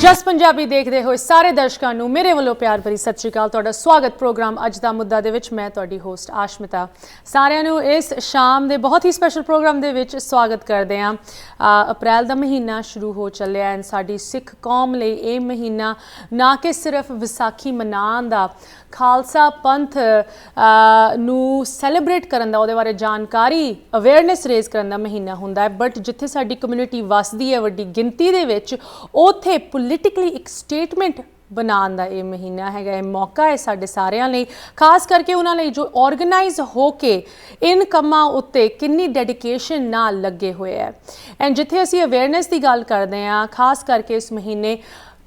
ਜਸ ਪੰਜਾਬੀ ਦੇਖਦੇ ਹੋਏ ਸਾਰੇ ਦਰਸ਼ਕਾਂ ਨੂੰ ਮੇਰੇ ਵੱਲੋਂ ਪਿਆਰ ਭਰੀ ਸਤਿ ਸ਼੍ਰੀ ਅਕਾਲ। ਤੁਹਾਡਾ ਸਵਾਗਤ ਪ੍ਰੋਗਰਾਮ ਅੱਜ ਦਾ ਮੁੱਦਾ ਦੇ ਵਿੱਚ। ਮੈਂ ਤੁਹਾਡੀ ਹੋਸਟ ਆਸ਼ਮਿਤਾ। ਸਾਰਿਆਂ ਨੂੰ ਇਸ ਸ਼ਾਮ ਦੇ ਬਹੁਤ ਹੀ ਸਪੈਸ਼ਲ ਪ੍ਰੋਗਰਾਮ ਦੇ ਵਿੱਚ ਸਵਾਗਤ ਕਰਦੇ ਹਾਂ। ਅਪ੍ਰੈਲ ਦਾ ਮਹੀਨਾ ਸ਼ੁਰੂ ਹੋ ਚੱਲਿਆ ਹੈ। ਸਾਡੀ ਸਿੱਖ ਕੌਮ ਲਈ ਇਹ ਮਹੀਨਾ ਨਾ ਕਿ ਸਿਰਫ ਵਿਸਾਖੀ ਮਨਾਉਣ ਦਾ, ਖਾਲਸਾ ਪੰਥ ਨੂੰ ਸੈਲੀਬ੍ਰੇਟ ਕਰਨ ਦਾ, ਉਹਦੇ ਬਾਰੇ ਜਾਣਕਾਰੀ ਅਵੇਅਰਨੈਸ ਰੇਜ਼ ਕਰਨ ਦਾ ਮਹੀਨਾ ਹੁੰਦਾ ਹੈ, ਬਟ ਜਿੱਥੇ ਸਾਡੀ ਕਮਿਊਨਿਟੀ ਵੱਸਦੀ ਹੈ ਵੱਡੀ ਗਿਣਤੀ ਦੇ ਵਿੱਚ, ਉੱਥੇ ਪੋਲੀਟਿਕਲੀ ਇੱਕ ਸਟੇਟਮੈਂਟ ਬਣਾਉਣ ਦਾ ਇਹ ਮਹੀਨਾ ਹੈਗਾ। ਇਹ ਮੌਕਾ ਹੈ ਸਾਡੇ ਸਾਰਿਆਂ ਲਈ, ਖਾਸ ਕਰਕੇ ਉਹਨਾਂ ਲਈ ਜੋ ਆਰਗੇਨਾਈਜ਼ ਹੋ ਕੇ ਇਨ ਕੰਮਾਂ ਉੱਤੇ ਕਿੰਨੀ ਡੈਡੀਕੇਸ਼ਨ ਨਾਲ ਲੱਗੇ ਹੋਏ ਹੈ। ਐਂਡ ਜਿੱਥੇ ਅਸੀਂ ਅਵੇਅਰਨੈਸ ਦੀ ਗੱਲ ਕਰਦੇ ਹਾਂ, ਖਾਸ ਕਰਕੇ ਇਸ ਮਹੀਨੇ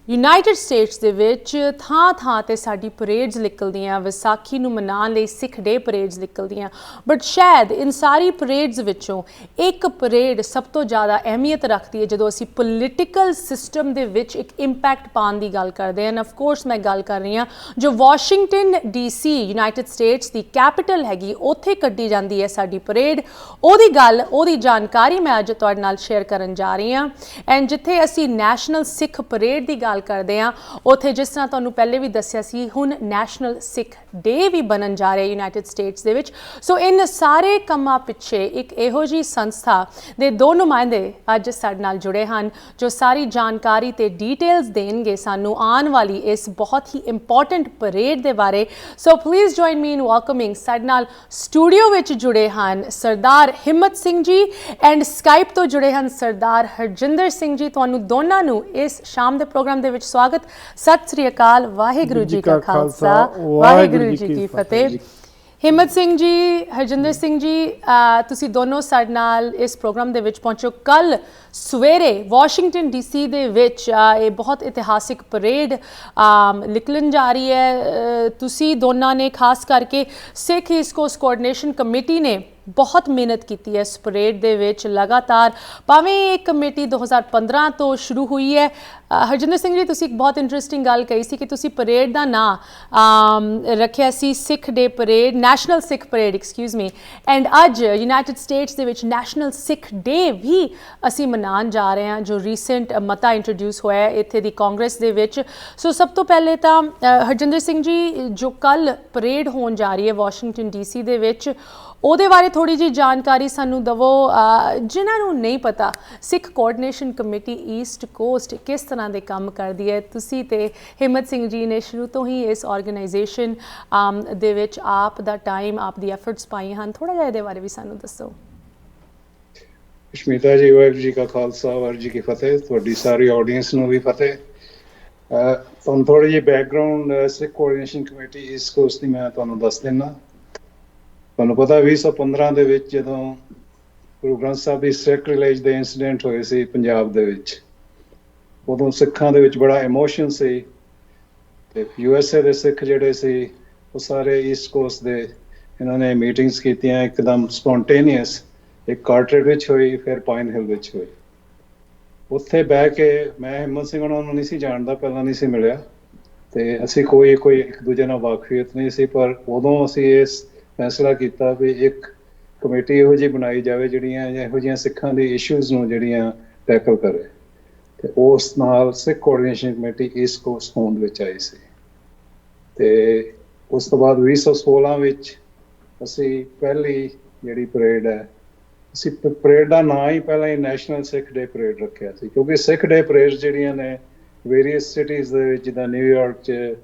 ਯੂਨਾਈਟਿਡ ਸਟੇਟਸ ਦੇ ਵਿੱਚ ਥਾਂ ਥਾਂ 'ਤੇ ਸਾਡੀ ਪਰੇਡਸ ਨਿਕਲਦੀਆਂ, ਵਿਸਾਖੀ ਨੂੰ ਮਨਾਉਣ ਲਈ ਸਿੱਖ ਡੇ ਪਰੇਡਸ ਨਿਕਲਦੀਆਂ, ਬਟ ਸ਼ਾਇਦ ਇਨ ਸਾਰੀ ਪਰੇਡਸ ਵਿੱਚੋਂ ਇੱਕ ਪਰੇਡ ਸਭ ਤੋਂ ਜ਼ਿਆਦਾ ਅਹਿਮੀਅਤ ਰੱਖਦੀ ਹੈ ਜਦੋਂ ਅਸੀਂ ਪੋਲੀਟੀਕਲ ਸਿਸਟਮ ਦੇ ਵਿੱਚ ਇੱਕ ਇੰਪੈਕਟ ਪਾਉਣ ਦੀ ਗੱਲ ਕਰਦੇ ਹਾਂ। ਆਫ ਕੋਰਸ ਮੈਂ ਗੱਲ ਕਰ ਰਹੀ ਹਾਂ ਜੋ ਵਾਸ਼ਿੰਗਟਨ DC ਯੂਨਾਈਟਿਡ ਸਟੇਟਸ ਦੀ ਕੈਪੀਟਲ ਹੈਗੀ, ਉੱਥੇ ਕੱਢੀ ਜਾਂਦੀ ਹੈ ਸਾਡੀ ਪਰੇਡ। ਉਹਦੀ ਜਾਣਕਾਰੀ ਮੈਂ ਅੱਜ ਤੁਹਾਡੇ ਨਾਲ ਸ਼ੇਅਰ ਕਰਨ ਜਾ ਰਹੀ ਹਾਂ। ਐਂਡ ਜਿੱਥੇ ਅਸੀਂ ਨੈਸ਼ਨਲ ਸਿੱਖ ਪਰੇਡ ਦੀ ਗੱਲ ਕਰਦੇ ਹਾਂ, ਉੱਥੇ ਜਿਸ ਤਰ੍ਹਾਂ ਤੁਹਾਨੂੰ ਪਹਿਲੇ ਵੀ ਦੱਸਿਆ ਸੀ, ਹੁਣ ਨੈਸ਼ਨਲ ਸਿੱਖ ਡੇ ਵੀ ਬਣਨ ਜਾ ਰਿਹਾ ਯੂਨਾਈਟਿਡ ਸਟੇਟਸ ਦੇ ਵਿੱਚ। ਸੋ ਇਨ ਸਾਰੇ ਕੰਮਾਂ ਪਿੱਛੇ ਇੱਕ ਇਹੋ ਜਿਹੀ ਸੰਸਥਾ ਦੇ ਦੋ ਨੁਮਾਇੰਦੇ ਅੱਜ ਸਾਡੇ ਨਾਲ ਜੁੜੇ ਹਨ ਜੋ ਸਾਰੀ ਜਾਣਕਾਰੀ ਤੇ ਡੀਟੇਲਸ ਦੇਣਗੇ ਸਾਨੂੰ ਆਉਣ ਵਾਲੀ ਇਸ ਬਹੁਤ ਹੀ ਇੰਪੋਰਟੈਂਟ ਪਰੇਡ ਦੇ ਬਾਰੇ। So please join me in welcoming. ਸਾਡੇ ਨਾਲ ਸਟੂਡੀਓ ਵਿੱਚ ਜੁੜੇ ਹਨ ਸਰਦਾਰ ਹਿੰਮਤ ਸਿੰਘ ਜੀ, ਐਂਡ ਸਕਾਈਪ ਤੋਂ ਜੁੜੇ ਹਨ ਸਰਦਾਰ ਹਰਜਿੰਦਰ ਸਿੰਘ ਜੀ। ਤੁਹਾਨੂੰ ਦੋਨਾਂ ਨੂੰ ਇਸ ਸ਼ਾਮ ਦੇ ਪ੍ਰੋਗਰਾਮ ਦੇ ਵਿੱਚ ਸਵਾਗਤ। ਸਤਿ ਸ੍ਰੀ ਅਕਾਲ। ਵਾਹਿਗੁਰੂ ਜੀ ਕਾ ਖਾਲਸਾ, ਵਾਹਿਗੁਰੂ ਜੀ ਕੀ ਫਤਿਹ। ਹਿੰਮਤ ਸਿੰਘ ਜੀ, ਹਰਜਿੰਦਰ ਸਿੰਘ ਜੀ, ਤੁਸੀਂ ਦੋਨੋਂ ਸਾਡੇ ਨਾਲ ਇਸ ਪ੍ਰੋਗਰਾਮ ਦੇ ਵਿੱਚ ਪਹੁੰਚੋ। ਕੱਲ੍ਹ ਸਵੇਰੇ ਵਾਸ਼ਿੰਗਟਨ DC ਦੇ ਵਿੱਚ ਇਹ ਬਹੁਤ ਇਤਿਹਾਸਿਕ ਪਰੇਡ ਨਿਕਲਣ ਜਾ ਰਹੀ ਹੈ। ਤੁਸੀਂ ਦੋਨਾਂ ਨੇ, ਖਾਸ ਕਰਕੇ ਸਿੱਖ ਈਸਟ ਕੋਸਟ ਕੋਆਰਡੀਨੇਸ਼ਨ ਕਮੇਟੀ ਨੇ ਬਹੁਤ ਮਿਹਨਤ ਕੀਤੀ ਹੈ ਇਸ ਪਰੇਡ ਦੇ ਵਿੱਚ ਲਗਾਤਾਰ, ਭਾਵੇਂ ਇਹ ਕਮੇਟੀ 2015 ਤੋਂ ਸ਼ੁਰੂ ਹੋਈ ਹੈ। ਹਰਜਿੰਦਰ ਸਿੰਘ ਜੀ, ਤੁਸੀਂ ਇੱਕ ਬਹੁਤ ਇੰਟਰਸਟਿੰਗ ਗੱਲ ਕਹੀ ਸੀ ਕਿ ਤੁਸੀਂ ਪਰੇਡ ਦਾ ਨਾਂ ਰੱਖਿਆ ਸੀ Sikh day parade, national Sikh parade, excuse me. And ਅੱਜ ਯੂਨਾਈਟਿਡ ਸਟੇਟਸ ਦੇ ਵਿੱਚ ਨੈਸ਼ਨਲ ਸਿੱਖ ਡੇ ਵੀ ਅਸੀਂ ਮਨਾਉਣ ਜਾ ਰਹੇ ਹਾਂ, ਜੋ ਰੀਸੈਂਟ ਮਤਾ ਇੰਟਰੋਡਿਊਸ ਹੋਇਆ ਇੱਥੇ ਦੀ ਕਾਂਗਰਸ ਦੇ ਵਿੱਚ। ਸੋ ਸਭ ਤੋਂ ਪਹਿਲੇ ਤਾਂ ਹਰਜਿੰਦਰ ਸਿੰਘ ਜੀ, ਜੋ ਕੱਲ੍ਹ ਪਰੇਡ ਹੋਣ ਜਾ ਰਹੀ ਹੈ ਵਾਸ਼ਿੰਗਟਨ DC ਦੇ ਵਿੱਚ, ਉਹਦੇ ਬਾਰੇ ਥੋੜ੍ਹੀ ਜਿਹੀ ਜਾਣਕਾਰੀ ਸਾਨੂੰ ਦੇਵੋ। ਜਿਨ੍ਹਾਂ ਨੂੰ ਨਹੀਂ ਪਤਾ, ਸਿੱਖ ਕੋਆਰਡੀਨੇਸ਼ਨ ਕਮੇਟੀ ਈਸਟ ਕੋਸਟ ਕਿਸ ਤਰ੍ਹਾਂ ਦੇ ਕੰਮ ਕਰਦੀ ਹੈ। ਤੁਸੀਂ ਤੇ ਹਿੰਮਤ ਸਿੰਘ ਜੀ ਨੇ ਸ਼ੁਰੂ ਤੋਂ ਹੀ ਇਸ ਆਰਗੇਨਾਈਜੇਸ਼ਨ ਦੇ ਵਿੱਚ ਆਪ ਦਾ ਟਾਈਮ, ਆਪ ਦੀ ਐਫਰਟਸ ਪਾਈ ਹਨ। ਥੋੜ੍ਹਾ ਜਿਹਾ ਇਹਦੇ ਬਾਰੇ ਵੀ ਸਾਨੂੰ ਦੱਸੋ। ਅਸ਼ਮਿਤਾ ਜੀ, ਵਾਹਿਗੁਰੂ ਜੀ ਕਾ ਖਾਲਸਾ, ਵਾਹਿਗੁਰੂ ਜੀ ਕੀ ਫਤਿਹ। ਤੁਹਾਡੀ ਸਾਰੀ ਆਡੀਅנס ਨੂੰ ਵੀ ਫਤਿਹ। ਤੁਹਾਨੂੰ ਥੋੜ੍ਹੀ ਜਿਹੀ ਬੈਕਗਰਾਊਂਡ ਸਿੱਖ ਕੋਆਰਡੀਨੇਸ਼ਨ ਕਮੇਟੀ ਈਸਟ ਕੋਸਟ ਦੀ ਮੈਂ ਤੁਹਾਨੂੰ ਦੱਸ ਦਿੰਦਾ। ਤੁਹਾਨੂੰ ਪਤਾ 2015 ਦੇ ਵਿੱਚ ਜਦੋਂ ਗੁਰੂ ਗ੍ਰੰਥ ਸਾਹਿਬ ਦੀ ਸੈਕਰੀਲੇਜ ਦੇ ਇੰਸੀਡੈਂਟ ਹੋਏ ਸੀ ਪੰਜਾਬ ਦੇ ਵਿੱਚ, ਉਦੋਂ ਸਿੱਖਾਂ ਦੇ ਵਿੱਚ ਬੜਾ ਇਮੋਸ਼ਨ ਸੀ। ਤੇ USA ਦੇ ਸਿੱਖ ਜਿਹੜੇ ਸੀ ਉਹ ਸਾਰੇ ਈਸਟ ਕੋਸਟ ਦੇ, ਇਹਨਾਂ ਨੇ ਮੀਟਿੰਗਸ ਕੀਤੀਆਂ ਇੱਕਦਮ ਸਪੌਂਟੇਨੀਅਸ। ਇੱਕ ਕਾਰਟਰੇਟ ਵਿੱਚ ਹੋਈ, ਫਿਰ ਪਾਈਨ ਹਿੱਲ ਵਿੱਚ ਹੋਈ। ਉੱਥੇ ਬਹਿ ਕੇ ਮੈਂ ਹਿੰਮਤ ਸਿੰਘ ਉਹਨਾਂ ਨੂੰ ਨਹੀਂ ਸੀ ਜਾਣਦਾ, ਪਹਿਲਾਂ ਨਹੀਂ ਸੀ ਮਿਲਿਆ, ਤੇ ਅਸੀਂ ਕੋਈ ਇੱਕ ਦੂਜੇ ਨਾਲ ਵਾਕਫੀਅਤ ਨਹੀਂ ਸੀ। ਪਰ ਉਦੋਂ ਅਸੀਂ ਇਸ ਫੈਸਲਾ ਕੀਤਾ ਵੀ ਇੱਕ ਕਮੇਟੀ ਇਹੋ ਜਿਹੀ ਬਣਾਈ ਜਾਵੇ ਜਿਹੜੀਆਂ ਇਹੋ ਜਿਹੀਆਂ ਸਿੱਖਾਂ ਦੇ ਇਸ਼ੂਜ਼ ਨੂੰ ਜਿਹੜੀਆਂ ਟੈਕਲ ਕਰੇ। ਤੇ ਉਸ ਨਾਲ ਸਿੱਖ ਕੋਆਰਡੀਨੇਸ਼ਨ ਕਮੇਟੀ ਈਸਟ ਕੋਸਟ ਹੋਂਦ ਵਿੱਚ ਆਈ ਸੀ। ਤੇ ਉਸ ਤੋਂ ਬਾਅਦ 2016 ਵਿੱਚ ਅਸੀਂ ਪਹਿਲੀ ਜਿਹੜੀ ਪਰੇਡ ਹੈ, ਅਸੀਂ ਪਰੇਡ ਦਾ ਨਾਂ ਹੀ ਪਹਿਲਾਂ ਹੀ ਨੈਸ਼ਨਲ ਸਿੱਖ ਡੇ ਪਰੇਡ ਰੱਖਿਆ ਸੀ, ਕਿਉਂਕਿ ਸਿੱਖ ਡੇ ਪਰੇਡ ਜਿਹੜੀਆਂ ਨੇ ਵੇਰੀਅਸ ਸਿਟੀਜ਼ ਦੇ ਵਿੱਚ, ਜਿੱਦਾਂ ਨਿਊਯਾਰਕ 'ਚ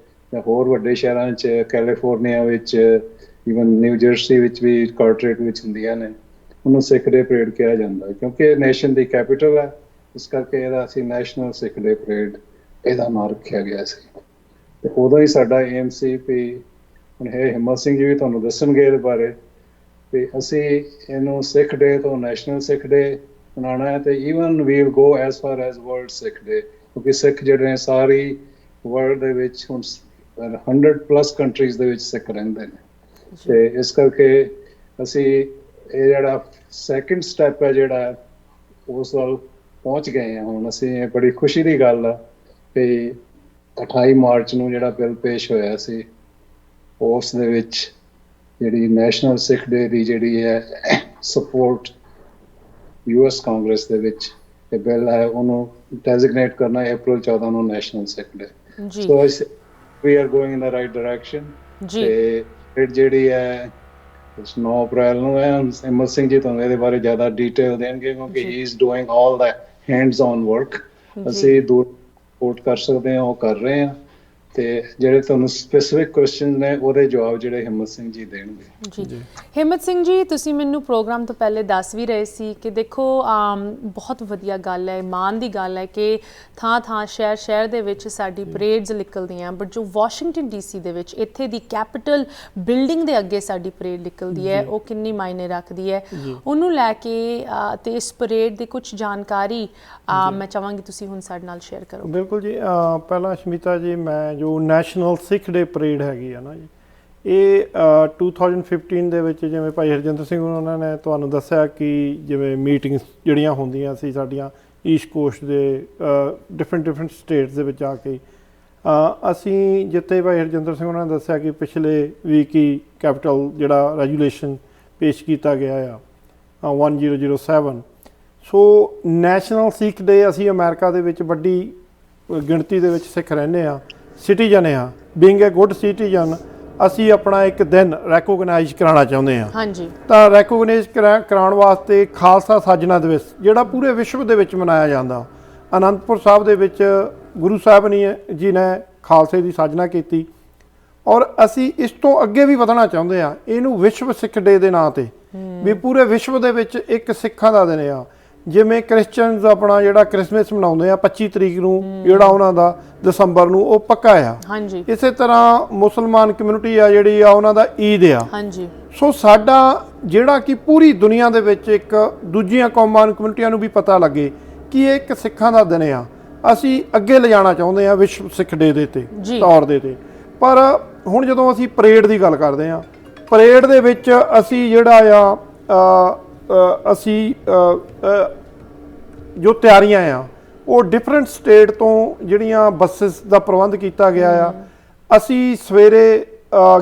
ਜਾਂ ਹੋਰ ਵੱਡੇ ਸ਼ਹਿਰਾਂ 'ਚ, ਕੈਲੀਫੋਰਨੀਆ ਵਿੱਚ, ਈਵਨ ਨਿਊ ਜਰਸੀ ਵਿੱਚ ਵੀ ਕਾਰਟਰੇਟ ਵਿੱਚ ਹੁੰਦੀਆਂ ਨੇ, ਉਹਨੂੰ ਸਿੱਖ ਡੇ ਪਰੇਡ ਕਿਹਾ ਜਾਂਦਾ ਕਿਉਂਕਿ ਇਹ ਨੇਸ਼ਨ ਦੀ ਕੈਪੀਟਲ ਹੈ। ਇਸ ਕਰਕੇ ਇਹਦਾ ਅਸੀਂ ਨੈਸ਼ਨਲ ਸਿੱਖ ਡੇ ਪਰੇਡ ਇਹਦਾ ਨਾਂ ਰੱਖਿਆ ਗਿਆ ਸੀ। ਤੇ ਉਦੋਂ ਹੀ ਸਾਡਾ ਏਮ ਸੀ ਵੀ, ਹੁਣ ਇਹ ਹਿੰਮਤ ਸਿੰਘ ਜੀ ਵੀ ਤੁਹਾਨੂੰ ਦੱਸਣਗੇ ਇਹਦੇ ਬਾਰੇ, ਵੀ ਅਸੀਂ ਇਹਨੂੰ ਸਿੱਖ ਡੇ ਤੋਂ ਨੈਸ਼ਨਲ ਸਿੱਖ ਡੇ ਮਨਾਉਣਾ ਹੈ। ਤੇ even we'll go as far as world Sikh day, ਕਿਉਂਕਿ ਸਿੱਖ ਜਿਹੜੇ ਨੇ ਸਾਰੀ ਵਰਲਡ ਦੇ ਵਿੱਚ ਹੁਣ 100+ ਕੰਟਰੀਜ਼ ਦੇ ਵਿੱਚ ਸਿੱਖ ਰਹਿੰਦੇ ਨੇ। ਤੇ ਇਸ ਕਰਕੇ ਅਸੀਂ ਇਹ ਜਿਹੜਾ ਸੈਕਿੰਡ ਸਟੈਪ ਹੈ ਜਿਹੜਾ ਉਸ ਵੱਲ ਪਹੁੰਚ ਗਏ ਹਾਂ ਹੁਣ ਅਸੀਂ। ਇਹ ਬੜੀ ਖੁਸ਼ੀ ਦੀ ਗੱਲ ਆ ਵੀ 28 ਮਾਰਚ ਨੂੰ ਜਿਹੜਾ ਬਿੱਲ ਪੇਸ਼ ਹੋਇਆ ਸੀ, ਉਸ ਦੇ ਵਿੱਚ ਜਿਹੜੀ ਨੈਸ਼ਨਲ ਸਿੱਖ ਡੇ ਦੀ ਜਿਹੜੀ ਹੈ ਸਪੋਰਟ US ਕਾਂਗਰਸ ਦੇ ਵਿੱਚ ਤੇ ਬਿੱਲ ਹੈ ਉਹਨੂੰ ਡੈਜ਼ਿਗਨੇਟ ਕਰਨਾ April 14 ਨੂੰ ਨੈਸ਼ਨਲ ਸਿੱਖ ਡੇ। ਜੀ so we are going in the right direction. ਜੀ ਤੇ ਫਿਰ ਜਿਹੜੀ ਹੈ 9 ਅਪ੍ਰੈਲ ਨੂੰ ਹੈ, ਹਿੰਮਤ ਸਿੰਘ ਜੀ ਤੁਹਾਨੂੰ ਇਹਦੇ ਬਾਰੇ ਜ਼ਿਆਦਾ ਡਿਟੇਲ ਦੇਣਗੇ ਕਿਉਂਕਿ ਜੀ ਹੀ is doing all the hands on work. ਜੀ ਅਸੀਂ ਦੂਰ ਰਿਪੋਰਟ ਕਰ ਸਕਦੇ ਹਾਂ, ਉਹ ਕਰ ਰਹੇ ਹਾਂ। ਤੇ ਜਿਹੜੇ ਤੁਹਾਨੂੰ ਸਪੈਸੀਫਿਕ ਕੁਐਸਚਨ ਨੇ ਉਹਦੇ ਜਵਾਬ ਜਿਹੜੇ ਹਿੰਮਤ ਸਿੰਘ ਜੀ ਦੇਣਗੇ। ਜੀ ਹਿੰਮਤ ਸਿੰਘ ਜੀ, ਤੁਸੀਂ ਮੈਨੂੰ ਪ੍ਰੋਗਰਾਮ ਤੋਂ ਪਹਿਲੇ ਦੱਸ ਵੀ ਰਹੇ ਸੀ ਕਿ ਦੇਖੋ ਬਹੁਤ ਵਧੀਆ ਗੱਲ ਹੈ, ਮਾਣ ਦੀ ਗੱਲ ਹੈ ਕਿ ਥਾਂ ਥਾਂ ਸ਼ਹਿਰ ਸ਼ਹਿਰ ਦੇ ਵਿੱਚ ਸਾਡੀ ਪਰੇਡਸ ਨਿਕਲਦੀਆਂ, ਬਟ ਜੋ ਵਾਸ਼ਿੰਗਟਨ DC ਦੇ ਵਿੱਚ ਇੱਥੇ ਦੀ ਕੈਪੀਟਲ ਬਿਲਡਿੰਗ ਦੇ ਅੱਗੇ ਸਾਡੀ ਪਰੇਡ ਨਿਕਲਦੀ ਹੈ, ਉਹ ਕਿੰਨੀ ਮਾਇਨੇ ਰੱਖਦੀ ਹੈ। ਉਹਨੂੰ ਲੈ ਕੇ ਤੇ ਇਸ ਪਰੇਡ ਦੀ ਕੁਝ ਜਾਣਕਾਰੀ ਮੈਂ ਚਾਹਾਂਗੀ ਤੁਸੀਂ ਹੁਣ ਸਾਡੇ ਨਾਲ ਸ਼ੇਅਰ ਕਰੋ। ਬਿਲਕੁਲ ਜੀ। ਪਹਿਲਾਂ ਸ਼ਮਿਤਾ ਜੀ, ਮੈਂ ਜੋ ਨੈਸ਼ਨਲ ਸਿੱਖ ਡੇ ਪਰੇਡ ਹੈਗੀ ਆ ਨਾ ਜੀ, ਇਹ 2015 ਦੇ ਵਿੱਚ ਜਿਵੇਂ ਭਾਈ ਹਰਜਿੰਦਰ ਸਿੰਘ ਉਹਨਾਂ ਨੇ ਤੁਹਾਨੂੰ ਦੱਸਿਆ ਕਿ ਜਿਵੇਂ ਮੀਟਿੰਗਸ ਜਿਹੜੀਆਂ ਹੁੰਦੀਆਂ ਸੀ ਸਾਡੀਆਂ ਈਸਟ ਕੋਸਟ ਦੇ ਡਿਫਰੈਂਟ ਸਟੇਟਸ ਦੇ ਵਿੱਚ ਆ ਕੇ, ਅਸੀਂ ਜਿੱਥੇ ਭਾਈ ਹਰਜਿੰਦਰ ਸਿੰਘ ਉਹਨਾਂ ਨੇ ਦੱਸਿਆ ਕਿ ਪਿਛਲੇ ਵੀਕ ਹੀ ਕੈਪੀਟਲ ਜਿਹੜਾ ਰੈਜੂਲੇਸ਼ਨ ਪੇਸ਼ ਕੀਤਾ ਗਿਆ ਆ 1007। ਸੋ ਨੈਸ਼ਨਲ ਸਿੱਖ ਡੇ, ਅਸੀਂ ਅਮਰੀਕਾ ਦੇ ਵਿੱਚ ਵੱਡੀ ਗਿਣਤੀ ਦੇ ਵਿੱਚ ਸਿੱਖ ਰਹਿੰਦੇ ਆ, ਸਿਟੀਜ਼ਨ ਆ। ਬੀਇੰਗ ਏ ਗੁੱਡ ਸਿਟੀਜ਼ਨ, ਅਸੀਂ ਆਪਣਾ ਇੱਕ ਦਿਨ ਰੈਕੋਗਨਾਈਜ਼ ਕਰਾਉਣਾ ਚਾਹੁੰਦੇ ਹਾਂ। ਹਾਂਜੀ। ਤਾਂ ਰੈਕੋਗਨਾਈਜ਼ ਕਰਾਉਣ ਵਾਸਤੇ ਖਾਲਸਾ ਸਾਜਨਾ ਦਿਵਸ ਜਿਹੜਾ ਪੂਰੇ ਵਿਸ਼ਵ ਦੇ ਵਿੱਚ ਮਨਾਇਆ ਜਾਂਦਾ, ਅਨੰਦਪੁਰ ਸਾਹਿਬ ਦੇ ਵਿੱਚ ਗੁਰੂ ਸਾਹਿਬ ਜੀ ਨੇ ਖਾਲਸੇ ਦੀ ਸਾਜਨਾ ਕੀਤੀ, ਔਰ ਅਸੀਂ ਇਸ ਤੋਂ ਅੱਗੇ ਵੀ ਵਧਣਾ ਚਾਹੁੰਦੇ ਹਾਂ। ਇਹਨੂੰ ਵਿਸ਼ਵ ਸਿੱਖ ਡੇ ਦੇ ਨਾਂ 'ਤੇ ਵੀ ਪੂਰੇ ਵਿਸ਼ਵ ਦੇ ਵਿੱਚ ਇੱਕ ਸਿੱਖਾਂ ਦਾ ਦਿਨ ਆ। ਜਿਵੇਂ ਕ੍ਰਿਸਚਨਸ ਆਪਣਾ ਜਿਹੜਾ ਕ੍ਰਿਸਮਸ ਮਨਾਉਂਦੇ ਆ 25 ਤਰੀਕ ਨੂੰ, ਜਿਹੜਾ ਉਹਨਾਂ ਦਾ ਦਸੰਬਰ ਨੂੰ, ਉਹ ਪੱਕਾ ਆ। ਹਾਂਜੀ। ਇਸੇ ਤਰ੍ਹਾਂ ਮੁਸਲਮਾਨ ਕਮਿਊਨਿਟੀ ਆ ਜਿਹੜੀ ਆ, ਉਹਨਾਂ ਦਾ ਈਦ ਆ। ਹਾਂਜੀ। ਸੋ ਸਾਡਾ ਜਿਹੜਾ ਕਿ ਪੂਰੀ ਦੁਨੀਆ ਦੇ ਵਿੱਚ ਇੱਕ ਦੂਜੀਆਂ ਕੌਮਾਂ ਨੂੰ, ਕਮਿਊਨਿਟੀਆਂ ਨੂੰ ਵੀ ਪਤਾ ਲੱਗੇ ਕਿ ਇਹ ਇੱਕ ਸਿੱਖਾਂ ਦਾ ਦਿਨ ਆ, ਅਸੀਂ ਅੱਗੇ ਲਿਜਾਣਾ ਚਾਹੁੰਦੇ ਆ ਵਿਸ਼ਵ ਸਿੱਖ ਡੇ ਦੇ ਤੌਰ ਦੇ ਤੇ। ਪਰ ਹੁਣ ਜਦੋਂ ਅਸੀਂ ਪਰੇਡ ਦੀ ਗੱਲ ਕਰਦੇ ਆ, ਪਰੇਡ ਦੇ ਵਿੱਚ ਅਸੀਂ ਜਿਹੜਾ ਆ ਅਸੀਂ ਜੋ ਤਿਆਰੀਆਂ ਆ ਉਹ ਡਿਫਰੈਂਟ ਸਟੇਟ ਤੋਂ ਜਿਹੜੀਆਂ ਬੱਸਿਸ ਦਾ ਪ੍ਰਬੰਧ ਕੀਤਾ ਗਿਆ ਆ। ਅਸੀਂ ਸਵੇਰੇ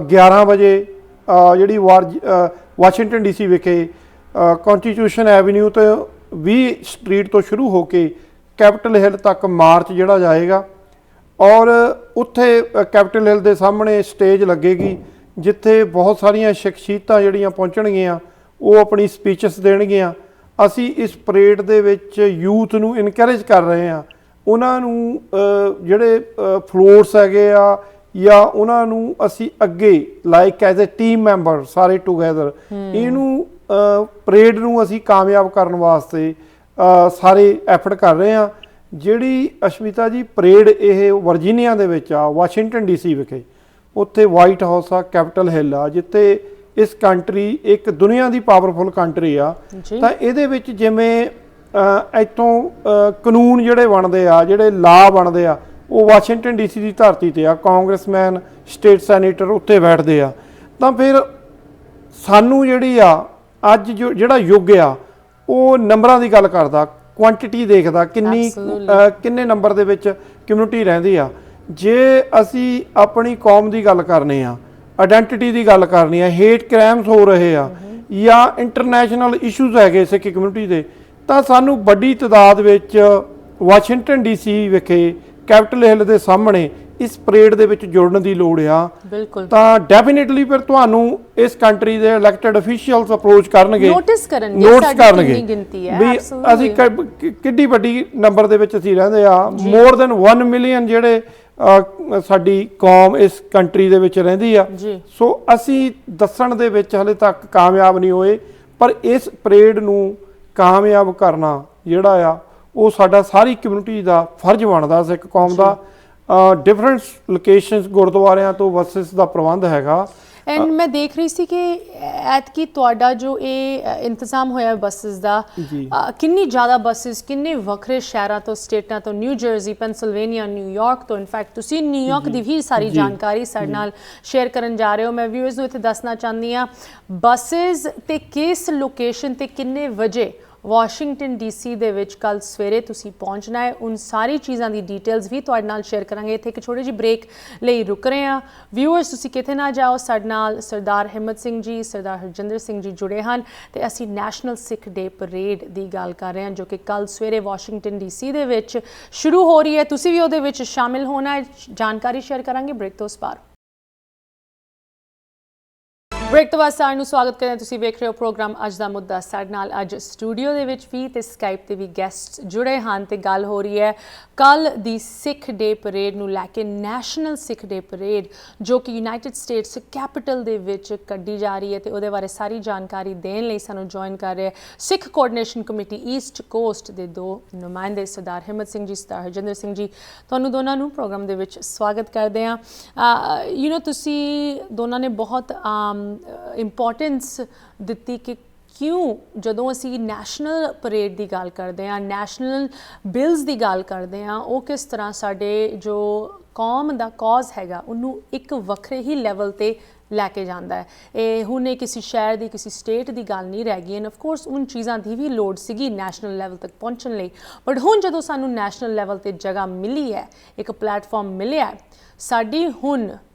11 ਵਜੇ ਜਿਹੜੀ ਵਾਸ਼ਿੰਗਟਨ DC ਵਿਖੇ ਕੌਂਸਟੀਟਿਊਸ਼ਨ ਐਵੀਨਿਊ ਤੇ 20 ਸਟਰੀਟ ਤੋਂ ਸ਼ੁਰੂ ਹੋ ਕੇ ਕੈਪੀਟਲ ਹਿੱਲ ਤੱਕ ਮਾਰਚ ਜਿਹੜਾ ਜਾਏਗਾ, ਔਰ ਉੱਥੇ ਕੈਪੀਟਲ ਹਿੱਲ ਦੇ ਸਾਹਮਣੇ ਸਟੇਜ ਲੱਗੇਗੀ ਜਿੱਥੇ ਬਹੁਤ ਸਾਰੀਆਂ ਸ਼ਖਸੀਅਤਾਂ ਜਿਹੜੀਆਂ ਪਹੁੰਚਣਗੀਆਂ, ਉਹ ਆਪਣੀ ਸਪੀਚਸ ਦੇਣਗੀਆਂ। ਅਸੀਂ ਇਸ ਪਰੇਡ ਦੇ ਵਿੱਚ ਯੂਥ ਨੂੰ ਇਨਕਰੇਜ ਕਰ ਰਹੇ ਹਾਂ, ਉਹਨਾਂ ਨੂੰ ਜਿਹੜੇ ਫਲੋਰਸ ਹੈਗੇ ਆ ਜਾਂ ਉਹਨਾਂ ਨੂੰ ਅਸੀਂ ਅੱਗੇ like as a team member ਸਾਰੇ ਟੂਗੈਦਰ ਇਹਨੂੰ ਪਰੇਡ ਨੂੰ ਅਸੀਂ ਕਾਮਯਾਬ ਕਰਨ ਵਾਸਤੇ ਸਾਰੇ ਐਫਰਟ ਕਰ ਰਹੇ ਹਾਂ। ਜਿਹੜੀ ਅਸ਼ਮਿਤਾ ਜੀ ਪਰੇਡ ਇਹ ਵਰਜੀਨੀਆ ਦੇ ਵਿੱਚ ਆ, ਵਾਸ਼ਿੰਗਟਨ DC ਵਿਖੇ, ਉੱਥੇ ਵਾਈਟ ਹਾਊਸ ਆ, ਕੈਪੀਟਲ ਹਿੱਲ ਆ, ਜਿੱਥੇ ਇਸ ਕੰਟਰੀ ਇੱਕ ਦੁਨੀਆ ਦੀ ਪਾਵਰਫੁਲ ਕੰਟਰੀ ਆ। ਤਾਂ ਇਹਦੇ ਵਿੱਚ ਜਿਵੇਂ ਇੱਥੋਂ ਕਾਨੂੰਨ ਜਿਹੜੇ ਬਣਦੇ ਆ, ਜਿਹੜੇ ਲਾਅ ਬਣਦੇ ਆ, ਉਹ ਵਾਸ਼ਿੰਗਟਨ DC ਦੀ ਧਰਤੀ ਤੇ ਆ। ਕਾਂਗਰਸਮੈਨ, ਸਟੇਟ ਸੈਨੇਟਰ ਉੱਥੇ ਬੈਠਦੇ ਆ। ਤਾਂ ਫਿਰ ਸਾਨੂੰ ਜਿਹੜੀ ਆ ਅੱਜ ਜਿਹੜਾ ਯੁੱਗ ਆ ਉਹ ਨੰਬਰਾਂ ਦੀ ਗੱਲ ਕਰਦਾ, ਕੁਆਂਟੀਟੀ ਦੇਖਦਾ, ਕਿੰਨੇ ਨੰਬਰ ਦੇ ਵਿੱਚ ਕਮਿਊਨਿਟੀ ਰਹਿੰਦੀ ਆ। ਜੇ ਅਸੀਂ ਆਪਣੀ ਕੌਮ ਦੀ ਗੱਲ ਕਰਨੀ ਆ, ਆਇਡੈਂਟੀਟੀ ਦੀ ਗੱਲ ਕਰਨੀ ਆ, ਹੇਟ ਕ੍ਰਾਈਮਸ ਹੋ ਰਹੇ ਆ ਜਾਂ ਇੰਟਰਨੈਸ਼ਨਲ ਇਸ਼ੂਜ਼ ਹੈਗੇ ਸਿੱਖ ਕਮਿਊਨਿਟੀ ਦੇ, ਤਾਂ ਸਾਨੂੰ ਵੱਡੀ ਤਾਦਾਦ ਵਿੱਚ ਵਾਸ਼ਿੰਗਟਨ DC ਵਿਖੇ ਕੈਪੀਟਲ ਹਿੱਲ ਦੇ ਸਾਹਮਣੇ ਇਸ ਪਰੇਡ ਦੇ ਵਿੱਚ ਜੁੜਨ ਦੀ ਲੋੜ ਆ। ਬਿਲਕੁਲ। ਤਾਂ ਡੈਫੀਨੇਟਲੀ ਫਿਰ ਤੁਹਾਨੂੰ ਇਸ ਕੰਟਰੀ ਦੇ ਇਲੈਕਟਡ ਅਫੀਸ਼ੀਅਲਸ ਅਪਰੋਚ ਕਰਨਗੇ, ਨੋਟਿਸ ਕਰਨਗੇ ਵੀ ਅਸੀਂ ਕਿੱਡੀ ਵੱਡੀ ਨੰਬਰ ਦੇ ਵਿੱਚ ਅਸੀਂ ਰਹਿੰਦੇ ਆ। ਮੋਰ ਦੈਨ 1 ਮਿਲੀਅਨ ਜਿਹੜੇ ਸਾਡੀ ਕੌਮ ਇਸ ਕੰਟਰੀ ਦੇ ਵਿੱਚ ਰਹਿੰਦੀ ਆ। ਸੋ ਅਸੀਂ ਦੱਸਣ ਦੇ ਵਿੱਚ ਹਲੇ ਤੱਕ ਕਾਮਯਾਬ ਨਹੀਂ ਹੋਏ, ਪਰ ਇਸ ਪਰੇਡ ਨੂੰ ਕਾਮਯਾਬ ਕਰਨਾ ਜਿਹੜਾ ਆ ਉਹ ਸਾਡਾ ਸਾਰੀ ਕਮਿਊਨਿਟੀ ਦਾ ਫਰਜ਼ ਬਣਦਾ। ਸਿੱਖ ਕੌਮ ਦਾ ਡਿਫਰੈਂਟ ਲੋਕੇਸ਼ਨਸ ਗੁਰਦੁਆਰਿਆਂ ਤੋਂ ਬੱਸਿਸ ਦਾ ਪ੍ਰਬੰਧ ਹੈਗਾ। ਐਂਡ ਮੈਂ ਦੇਖ ਰਹੀ ਸੀ ਕਿ ਐਤਕੀ ਤੁਹਾਡਾ ਜੋ ਇਹ ਇੰਤਜ਼ਾਮ ਹੋਇਆ ਬੱਸਿਸ ਦਾ, ਕਿੰਨੀ ਜ਼ਿਆਦਾ ਬੱਸਿਸ ਕਿੰਨੇ ਵੱਖਰੇ ਸ਼ਹਿਰਾਂ ਤੋਂ, ਸਟੇਟਾਂ ਤੋਂ, ਨਿਊ ਜਰਸੀ, ਪੈਨਸਿਲਵੇਨੀਆ, ਨਿਊਯਾਰਕ ਤੋਂ। ਇਨਫੈਕਟ ਤੁਸੀਂ ਨਿਊਯਾਰਕ ਦੀ ਵੀ ਸਾਰੀ ਜਾਣਕਾਰੀ ਸਾਡੇ ਨਾਲ ਸ਼ੇਅਰ ਕਰਨ ਜਾ ਰਹੇ ਹੋ। ਮੈਂ ਵਿਊਅਰਸ ਨੂੰ ਇੱਥੇ ਦੱਸਣਾ ਚਾਹੁੰਦੀ ਹਾਂ ਬੱਸਿਸ ਤੇ ਕਿਸ ਲੋਕੇਸ਼ਨ ਤੇ ਕਿੰਨੇ ਵਜੇ ਵਾਸ਼ਿੰਗਟਨ ਡੀਸੀ ਦੇ ਵਿੱਚ ਕੱਲ ਸਵੇਰੇ ਤੁਸੀਂ ਪਹੁੰਚਣਾ ਹੈ। ਉਨ ਸਾਰੀ ਚੀਜ਼ਾਂ ਦੀ ਡਿਟੇਲਸ ਵੀ ਤੁਹਾਡੇ ਨਾਲ ਸ਼ੇਅਰ ਕਰਾਂਗੇ। ਇੱਥੇ ਇੱਕ ਛੋਟੀ ਜਿਹੀ ਬ੍ਰੇਕ ਲਈ ਰੁਕ ਰਹੇ ਹਾਂ। ਵਿਊਅਰਸ, ਤੁਸੀਂ ਕਿਤੇ ਨਾ ਜਾਓ, ਸਾਡੇ ਨਾਲ ਸਰਦਾਰ ਹਿੰਮਤ ਸਿੰਘ ਜੀ, ਸਰਦਾਰ ਹਰਜਿੰਦਰ ਸਿੰਘ ਜੀ ਜੁੜੇ ਹਨ ਤੇ ਅਸੀਂ ਨੈਸ਼ਨਲ ਸਿੱਖ ਡੇ ਪਰੇਡ ਦੀ ਗੱਲ ਕਰ ਰਹੇ ਹਾਂ ਜੋ ਕਿ ਕੱਲ ਸਵੇਰੇ ਵਾਸ਼ਿੰਗਟਨ ਡੀਸੀ ਦੇ ਵਿੱਚ ਸ਼ੁਰੂ ਹੋ ਰਹੀ ਹੈ। ਤੁਸੀਂ ਵੀ ਉਹਦੇ ਵਿੱਚ ਸ਼ਾਮਿਲ ਹੋਣਾ ਹੈ। ਜਾਣਕਾਰੀ ਸ਼ੇਅਰ ਕਰਾਂਗੇ ਬ੍ਰੇਕ ਤੋਂ ਉਸ ਪਾਰ। ਬ੍ਰੇਕ ਤੋਂ ਬਾਅਦ ਸਾਰਿਆਂ ਨੂੰ ਸਵਾਗਤ ਕਰਦੇ ਹਾਂ। ਤੁਸੀਂ ਵੇਖ ਰਹੇ ਹੋ ਪ੍ਰੋਗਰਾਮ ਅੱਜ ਦਾ ਮੁੱਦਾ। ਸਾਡੇ ਨਾਲ ਅੱਜ ਸਟੂਡੀਓ ਦੇ ਵਿੱਚ ਵੀ ਤੇ ਸਕਾਈਪ ਤੇ ਵੀ ਗੈਸਟ ਜੁੜੇ ਹਨ ਤੇ ਗੱਲ ਹੋ ਰਹੀ ਹੈ ਕੱਲ ਦੀ ਸਿੱਖ ਡੇ ਪਰੇਡ ਨੂੰ ਲੈ ਕੇ। ਨੈਸ਼ਨਲ ਸਿੱਖ ਡੇ ਪਰੇਡ ਜੋ ਕਿ ਯੂਨਾਈਟਿਡ ਸਟੇਟਸ ਕੈਪੀਟਲ ਦੇ ਵਿੱਚ ਕੱਢੀ ਜਾ ਰਹੀ ਹੈ ਤੇ ਉਹਦੇ ਬਾਰੇ ਸਾਰੀ ਜਾਣਕਾਰੀ ਦੇਣ ਲਈ ਸਾਨੂੰ ਜੁਆਇਨ ਕਰ ਰਹੇ ਸਿੱਖ ਕੋਆਰਡੀਨੇਸ਼ਨ ਕਮੇਟੀ ਈਸਟ ਕੋਸਟ ਦੇ ਦੋ ਨੁਮਾਇੰਦੇ ਸਰਦਾਰ ਹਿੰਮਤ ਸਿੰਘ ਜੀ, ਸਰਦਾਰ ਹਰਜਿੰਦਰ ਸਿੰਘ ਜੀ। ਤੁਹਾਨੂੰ ਦੋਨਾਂ ਨੂੰ ਪ੍ਰੋਗਰਾਮ ਦੇ ਵਿੱਚ ਸਵਾਗਤ ਕਰਦੇ ਹਾਂ। ਤੁਸੀਂ ਦੋਨਾਂ ਨੇ ਬਹੁਤ ਇੰਪੋਰਟੈਂਸ ਦਿੱਤੀ ਕਿ ਕਿਉਂ ਜਦੋਂ ਅਸੀਂ ਨੈਸ਼ਨਲ ਪਰੇਡ ਦੀ ਗੱਲ ਕਰਦੇ ਹਾਂ, ਨੈਸ਼ਨਲ ਬਿਲਸ ਦੀ ਗੱਲ ਕਰਦੇ ਹਾਂ, ਉਹ ਕਿਸ ਤਰ੍ਹਾਂ ਸਾਡੇ ਜੋ ਕੌਮ ਦਾ ਕੌਜ਼ ਹੈਗਾ ਉਹਨੂੰ ਇੱਕ ਵੱਖਰੇ ਹੀ ਲੈਵਲ 'ਤੇ ਲੈ ਕੇ ਜਾਂਦਾ ਹੈ। ਇਹ ਹੁਣ ਇਹ ਕਿਸੇ ਸ਼ਹਿਰ ਦੀ, ਕਿਸੇ ਸਟੇਟ ਦੀ ਗੱਲ ਨਹੀਂ ਰਹਿ ਗਈ। ਐਂਡ ਆਫ ਕੋਰਸ ਉਨ ਚੀਜ਼ਾਂ ਦੀ ਵੀ ਲੋੜ ਸੀਗੀ ਨੈਸ਼ਨਲ ਲੈਵਲ ਤੱਕ ਪਹੁੰਚਣ ਲਈ, ਬਟ ਹੁਣ ਜਦੋਂ ਸਾਨੂੰ ਨੈਸ਼ਨਲ ਲੈਵਲ 'ਤੇ ਜਗ੍ਹਾ ਮਿਲੀ ਹੈ, ਇੱਕ ਪਲੇਟਫਾਰਮ ਮਿਲਿਆ, ਸਾਡੀ ਹੁਣ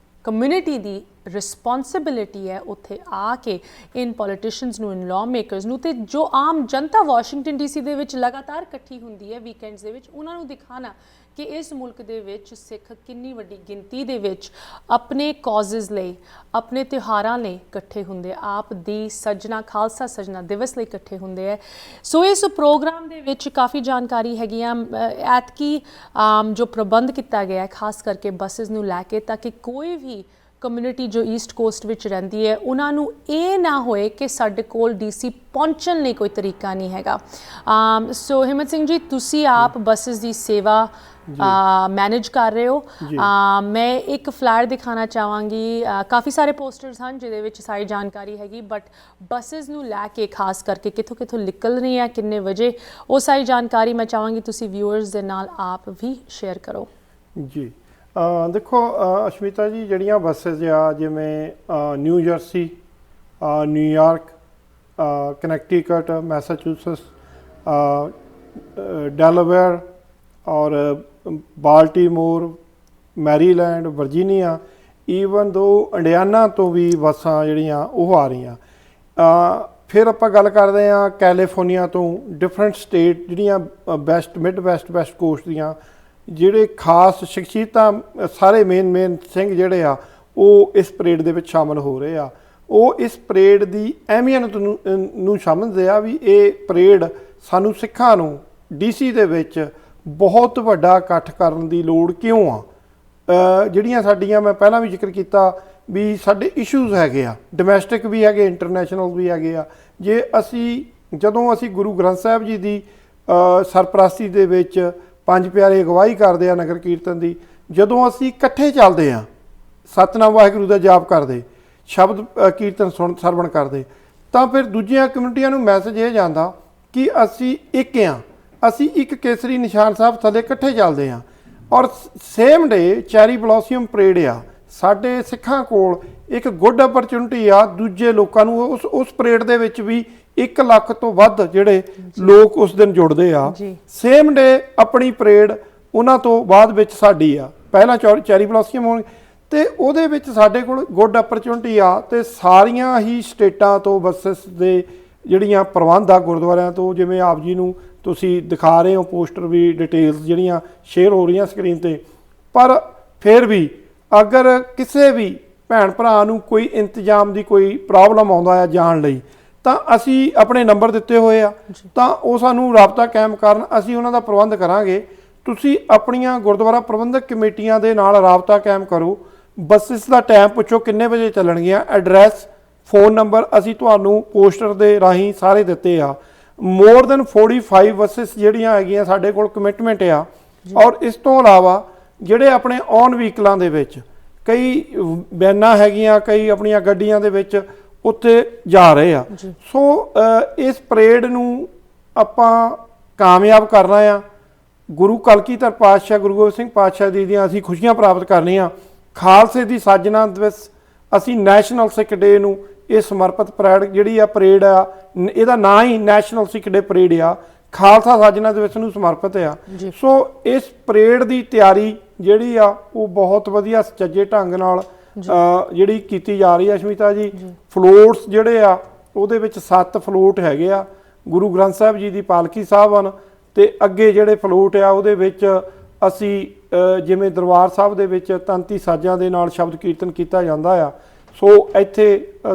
ਕਮਿਊਨਿਟੀ ਦੀ ਰਿਸਪੌਂਸਿਬਿਲਿਟੀ ਹੈ ਉੱਥੇ ਆ ਕੇ ਇਨ ਪੋਲੀਟੀਸ਼ੀਅਨਸ ਨੂੰ, ਇਨ ਲਾਅ ਮੇਕਰਸ ਨੂੰ ਤੇ ਜੋ ਆਮ ਜਨਤਾ ਵਾਸ਼ਿੰਗਟਨ ਡੀਸੀ ਦੇ ਵਿੱਚ ਲਗਾਤਾਰ ਇਕੱਠੀ ਹੁੰਦੀ ਹੈ ਵੀਕਐਂਡਸ ਦੇ ਵਿੱਚ, ਉਹਨਾਂ ਨੂੰ ਦਿਖਾਣਾ ਕਿ ਇਸ ਮੁਲਕ ਦੇ ਵਿੱਚ ਸਿੱਖ ਕਿੰਨੀ ਵੱਡੀ ਗਿਣਤੀ ਦੇ ਵਿੱਚ ਆਪਣੇ ਕੌਜ਼ਸ ਲਈ, ਆਪਣੇ ਤਿਉਹਾਰਾਂ ਲਈ ਇਕੱਠੇ ਹੁੰਦੇ, ਆਪ ਦੀ ਸੱਜਣਾ, ਖਾਲਸਾ ਸੱਜਣਾ ਦਿਵਸ ਲਈ ਇਕੱਠੇ ਹੁੰਦੇ ਹੈ। ਸੋ ਇਸ ਪ੍ਰੋਗਰਾਮ ਦੇ ਵਿੱਚ ਕਾਫੀ ਜਾਣਕਾਰੀ ਹੈਗੀ ਆ। ਐਤਕੀ ਜੋ ਪ੍ਰਬੰਧ ਕੀਤਾ ਗਿਆ ਖਾਸ ਕਰਕੇ ਬੱਸਿਸ ਨੂੰ ਲੈ ਕੇ, ਤਾਂ ਕਿ ਕੋਈ ਵੀ ਕਮਿਊਨਿਟੀ ਜੋ ਈਸਟ ਕੋਸਟ ਵਿੱਚ ਰਹਿੰਦੀ ਹੈ ਉਹਨਾਂ ਨੂੰ ਇਹ ਨਾ ਹੋਏ ਕਿ ਸਾਡੇ ਕੋਲ ਡੀਸੀ ਪਹੁੰਚਣ ਲਈ ਕੋਈ ਤਰੀਕਾ ਨਹੀਂ ਹੈਗਾ। ਸੋ ਹਿੰਮਤ ਸਿੰਘ ਜੀ, ਤੁਸੀਂ ਆਪ ਬੱਸਿਸ ਦੀ ਸੇਵਾ ਮੈਨੇਜ ਕਰ ਰਹੇ ਹੋ। ਮੈਂ ਇੱਕ ਫਲੈਰ ਦਿਖਾਣਾ ਚਾਹਾਂਗੀ। ਕਾਫੀ ਸਾਰੇ ਪੋਸਟਰਸ ਹਨ ਜਿਹਦੇ ਵਿੱਚ ਸਾਰੀ ਜਾਣਕਾਰੀ ਹੈਗੀ, ਬਟ ਬੱਸਿਸ ਨੂੰ ਲੈ ਕੇ ਖਾਸ ਕਰਕੇ ਕਿੱਥੋਂ ਕਿੱਥੋਂ ਨਿਕਲ ਰਹੀ ਹੈ, ਕਿੰਨੇ ਵਜੇ, ਉਹ ਸਾਰੀ ਜਾਣਕਾਰੀ ਮੈਂ ਚਾਹਾਂਗੀ ਤੁਸੀਂ ਵਿਊਅਰਸ ਦੇ ਨਾਲ ਆਪ ਵੀ ਸ਼ੇਅਰ ਕਰੋ। ਜੀ ਦੇਖੋ ਅਸ਼ਮਿਤਾ ਜੀ, ਜਿਹੜੀਆਂ ਬੱਸਿਸ ਆ ਜਿਵੇਂ ਨਿਊ ਜਰਸੀ, ਨਿਊਯਾਰਕ, ਕਨੈਕਟੀਕਟ, ਮੈਸਾਚੂਸਟਸ, ਡੈਲਾਵੇਅਰ ਔਰ ਬਾਲਟੀਮੋਰ, ਮੈਰੀਲੈਂਡ, ਵਰਜੀਨੀਆ, ਈਵਨ ਦੋ ਇੰਡੀਆਨਾ ਤੋਂ ਵੀ ਬੱਸਾਂ ਜਿਹੜੀਆਂ ਉਹ ਆ ਰਹੀਆਂ। ਫਿਰ ਆਪਾਂ ਗੱਲ ਕਰਦੇ ਹਾਂ ਕੈਲੀਫੋਰਨੀਆ ਤੋਂ, ਡਿਫਰੈਂਟ ਸਟੇਟ ਜਿਹੜੀਆਂ West, mid West, West cost ਦੀਆਂ ਜਿਹੜੇ ਖਾਸ ਸ਼ਖਸੀਅਤਾਂ, ਸਾਰੇ ਮੇਨ ਸਿੰਘ ਜਿਹੜੇ ਆ ਉਹ ਇਸ ਪਰੇਡ ਦੇ ਵਿੱਚ ਸ਼ਾਮਲ ਹੋ ਰਹੇ ਆ। ਉਹ ਇਸ ਪਰੇਡ ਦੀ ਅਹਿਮੀਅਤ ਨੂੰ ਸਮਝਦੇ ਆ ਵੀ ਇਹ ਪਰੇਡ ਸਾਨੂੰ ਸਿੱਖਾਂ ਨੂੰ ਡੀਸੀ ਦੇ ਵਿੱਚ ਬਹੁਤ ਵੱਡਾ ਇਕੱਠ ਕਰਨ ਦੀ ਲੋੜ ਕਿਉਂ ਆ। ਜਿਹੜੀਆਂ ਸਾਡੀਆਂ, ਮੈਂ ਪਹਿਲਾਂ ਵੀ ਜ਼ਿਕਰ ਕੀਤਾ ਵੀ ਸਾਡੇ ਇਸ਼ੂਜ਼ ਹੈਗੇ ਆ, ਡੋਮੈਸਟਿਕ ਵੀ ਹੈਗੇ, ਇੰਟਰਨੈਸ਼ਨਲ ਵੀ ਹੈਗੇ ਆ। ਜਦੋਂ ਅਸੀਂ ਗੁਰੂ ਗ੍ਰੰਥ ਸਾਹਿਬ ਜੀ ਦੀ ਸਰਪ੍ਰਸਤੀ ਦੇ ਵਿੱਚ ਪੰਜ ਪਿਆਰੇ ਅਗਵਾਈ ਕਰਦੇ ਆ ਨਗਰ ਕੀਰਤਨ ਦੀ, ਜਦੋਂ ਅਸੀਂ ਇਕੱਠੇ ਚੱਲਦੇ ਹਾਂ, ਸਤਿਨਾਮ ਵਾਹਿਗੁਰੂ ਦਾ ਜਾਪ ਕਰਦੇ, ਸ਼ਬਦ ਕੀਰਤਨ ਸਰਵਣ ਕਰਦੇ, ਤਾਂ ਫਿਰ ਦੂਜੀਆਂ ਕਮਿਊਨਿਟੀਆਂ ਨੂੰ ਮੈਸੇਜ ਇਹ ਜਾਂਦਾ ਕਿ ਅਸੀਂ ਇੱਕ ਹਾਂ, ਅਸੀਂ ਇੱਕ ਕੇਸਰੀ ਨਿਸ਼ਾਨ ਸਾਹਿਬ ਥੱਲੇ ਇਕੱਠੇ ਚੱਲਦੇ ਹਾਂ। ਔਰ same day cherry blossom parade ਆ। ਸਾਡੇ ਸਿੱਖਾਂ ਕੋਲ ਇੱਕ ਗੁੱਡ ਅਪਰਚੁਨਿਟੀ ਆ ਦੂਜੇ ਲੋਕਾਂ ਨੂੰ ਉਸ ਪਰੇਡ ਦੇ ਵਿੱਚ ਵੀ 1 ਲੱਖ ਤੋਂ ਵੱਧ ਜਿਹੜੇ ਲੋਕ ਉਸ ਦਿਨ ਜੁੜਦੇ ਆ। ਸੇਮ ਡੇ ਆਪਣੀ ਪਰੇਡ ਉਹਨਾਂ ਤੋਂ ਬਾਅਦ ਵਿੱਚ ਸਾਡੀ ਆ। ਪਹਿਲਾਂ ਚੈਰੀ ਬਲੌਸਮ ਹੋਣ ਤੇ ਉਹਦੇ ਵਿੱਚ ਸਾਡੇ ਕੋਲ ਗੁੱਡ ਅਪਰਚੁਨਿਟੀ ਆ ਤੇ ਸਾਰੀਆਂ ਹੀ ਸਟੇਟਾਂ ਤੋਂ ਬੱਸਿਸ ਦੇ ਜਿਹੜੀਆਂ ਪ੍ਰਬੰਧ ਆ ਗੁਰਦੁਆਰਿਆਂ ਤੋਂ, ਜਿਵੇਂ ਆਪ ਜੀ ਨੂੰ ਤੁਸੀਂ ਦਿਖਾ ਰਹੇ ਹੋ ਪੋਸਟਰ ਵੀ, ਡਿਟੇਲਸ ਜਿਹੜੀਆਂ ਸ਼ੇਅਰ ਹੋ ਰਹੀਆਂ ਸਕਰੀਨ ਤੇ। ਪਰ ਫਿਰ ਵੀ ਅਗਰ ਕਿਸੇ ਵੀ ਭੈਣ ਭਰਾ ਨੂੰ ਕੋਈ ਇੰਤਜ਼ਾਮ ਦੀ ਕੋਈ ਪ੍ਰੋਬਲਮ ਆਉਂਦਾ ਆ ਜਾਣ ਲਈ, ਤਾਂ ਅਸੀਂ ਆਪਣੇ ਨੰਬਰ ਦਿੱਤੇ ਹੋਏ ਆ, ਤਾਂ ਉਹ ਸਾਨੂੰ ਰਾਬਤਾ ਕਾਇਮ ਕਰਨ, ਅਸੀਂ ਉਹਨਾਂ ਦਾ ਪ੍ਰਬੰਧ ਕਰਾਂਗੇ। ਤੁਸੀਂ ਆਪਣੀਆਂ ਗੁਰਦੁਆਰਾ ਪ੍ਰਬੰਧਕ ਕਮੇਟੀਆਂ ਦੇ ਨਾਲ ਰਾਬਤਾ ਕਾਇਮ ਕਰੋ। ਬੱਸਿਸ ਦਾ ਟਾਈਮ ਪੁੱਛੋ ਕਿੰਨੇ ਵਜੇ ਚੱਲਣਗੀਆਂ, ਐਡਰੈਸ, ਫੋਨ ਨੰਬਰ ਅਸੀਂ ਤੁਹਾਨੂੰ ਪੋਸਟਰ ਦੇ ਰਾਹੀਂ ਸਾਰੇ ਦਿੱਤੇ ਆ। ਮੋਰ ਦੈਨ 45 ਬੱਸਿਸ ਜਿਹੜੀਆਂ ਹੈਗੀਆਂ ਸਾਡੇ ਕੋਲ ਕਮਿਟਮੈਂਟ ਆ। ਔਰ ਇਸ ਤੋਂ ਇਲਾਵਾ ਜਿਹੜੇ ਆਪਣੇ ਔਨ ਵਹੀਕਲਾਂ ਦੇ ਵਿੱਚ ਕਈ ਵੈਨਾਂ ਹੈਗੀਆਂ, ਕਈ ਆਪਣੀਆਂ ਗੱਡੀਆਂ ਦੇ ਵਿੱਚ ਉੱਥੇ ਜਾ ਰਹੇ ਆ। ਸੋ ਇਸ ਪਰੇਡ ਨੂੰ ਆਪਾਂ ਕਾਮਯਾਬ ਕਰਨਾ ਆ। ਗੁਰੂ ਕਲਗੀਧਰ ਪਾਤਸ਼ਾਹ, ਗੁਰੂ ਗੋਬਿੰਦ ਸਿੰਘ ਪਾਤਸ਼ਾਹ ਜੀ ਦੀਆਂ ਅਸੀਂ ਖੁਸ਼ੀਆਂ ਪ੍ਰਾਪਤ ਕਰਨੀਆਂ। ਖਾਲਸੇ ਦੀ ਸਾਜਨਾ ਦਿਵਸ ਅਸੀਂ ਨੈਸ਼ਨਲ ਸਿੱਖ ਡੇ ਨੂੰ ਇਹ ਸਮਰਪਿਤ ਪਰੇਡ ਆ ਇਹਦਾ ਨਾਂ ਹੀ ਨੈਸ਼ਨਲ ਸਿੱਖ ਡੇ ਪਰੇਡ ਆ, ਖਾਲਸਾ ਸਾਜਨਾ ਦਿਵਸ ਨੂੰ ਸਮਰਪਿਤ ਆ। ਸੋ ਇਸ ਪਰੇਡ ਦੀ ਤਿਆਰੀ ਜਿਹੜੀ ਆ ਉਹ ਬਹੁਤ ਵਧੀਆ ਸੁਚੱਜੇ ਢੰਗ ਨਾਲ ਜਿਹੜੀ ਕੀਤੀ ਜਾ ਰਹੀ ਹੈ ਅਸ਼ਮਿਤਾ ਜੀ। ਫਲੋਟਸ ਜਿਹੜੇ ਆ ਉਹਦੇ ਵਿੱਚ 7 ਫਲੋਟ ਹੈਗੇ ਆ, ਗੁਰੂ ਗ੍ਰੰਥ ਸਾਹਿਬ ਜੀ ਦੀ ਪਾਲਕੀ ਸਾਹਿਬਾਨ, ਤੇ ਅੱਗੇ ਜਿਹੜੇ ਫਲੋਟ ਆ ਉਹਦੇ ਵਿੱਚ ਅਸੀਂ ਜਿਵੇਂ ਦਰਬਾਰ ਸਾਹਿਬ ਦੇ ਵਿੱਚ ਤੰਤੀ ਸਾਜ਼ਾਂ ਦੇ ਨਾਲ ਸ਼ਬਦ ਕੀਰਤਨ ਕੀਤਾ ਜਾਂਦਾ ਆ। ਸੋ ਇੱਥੇ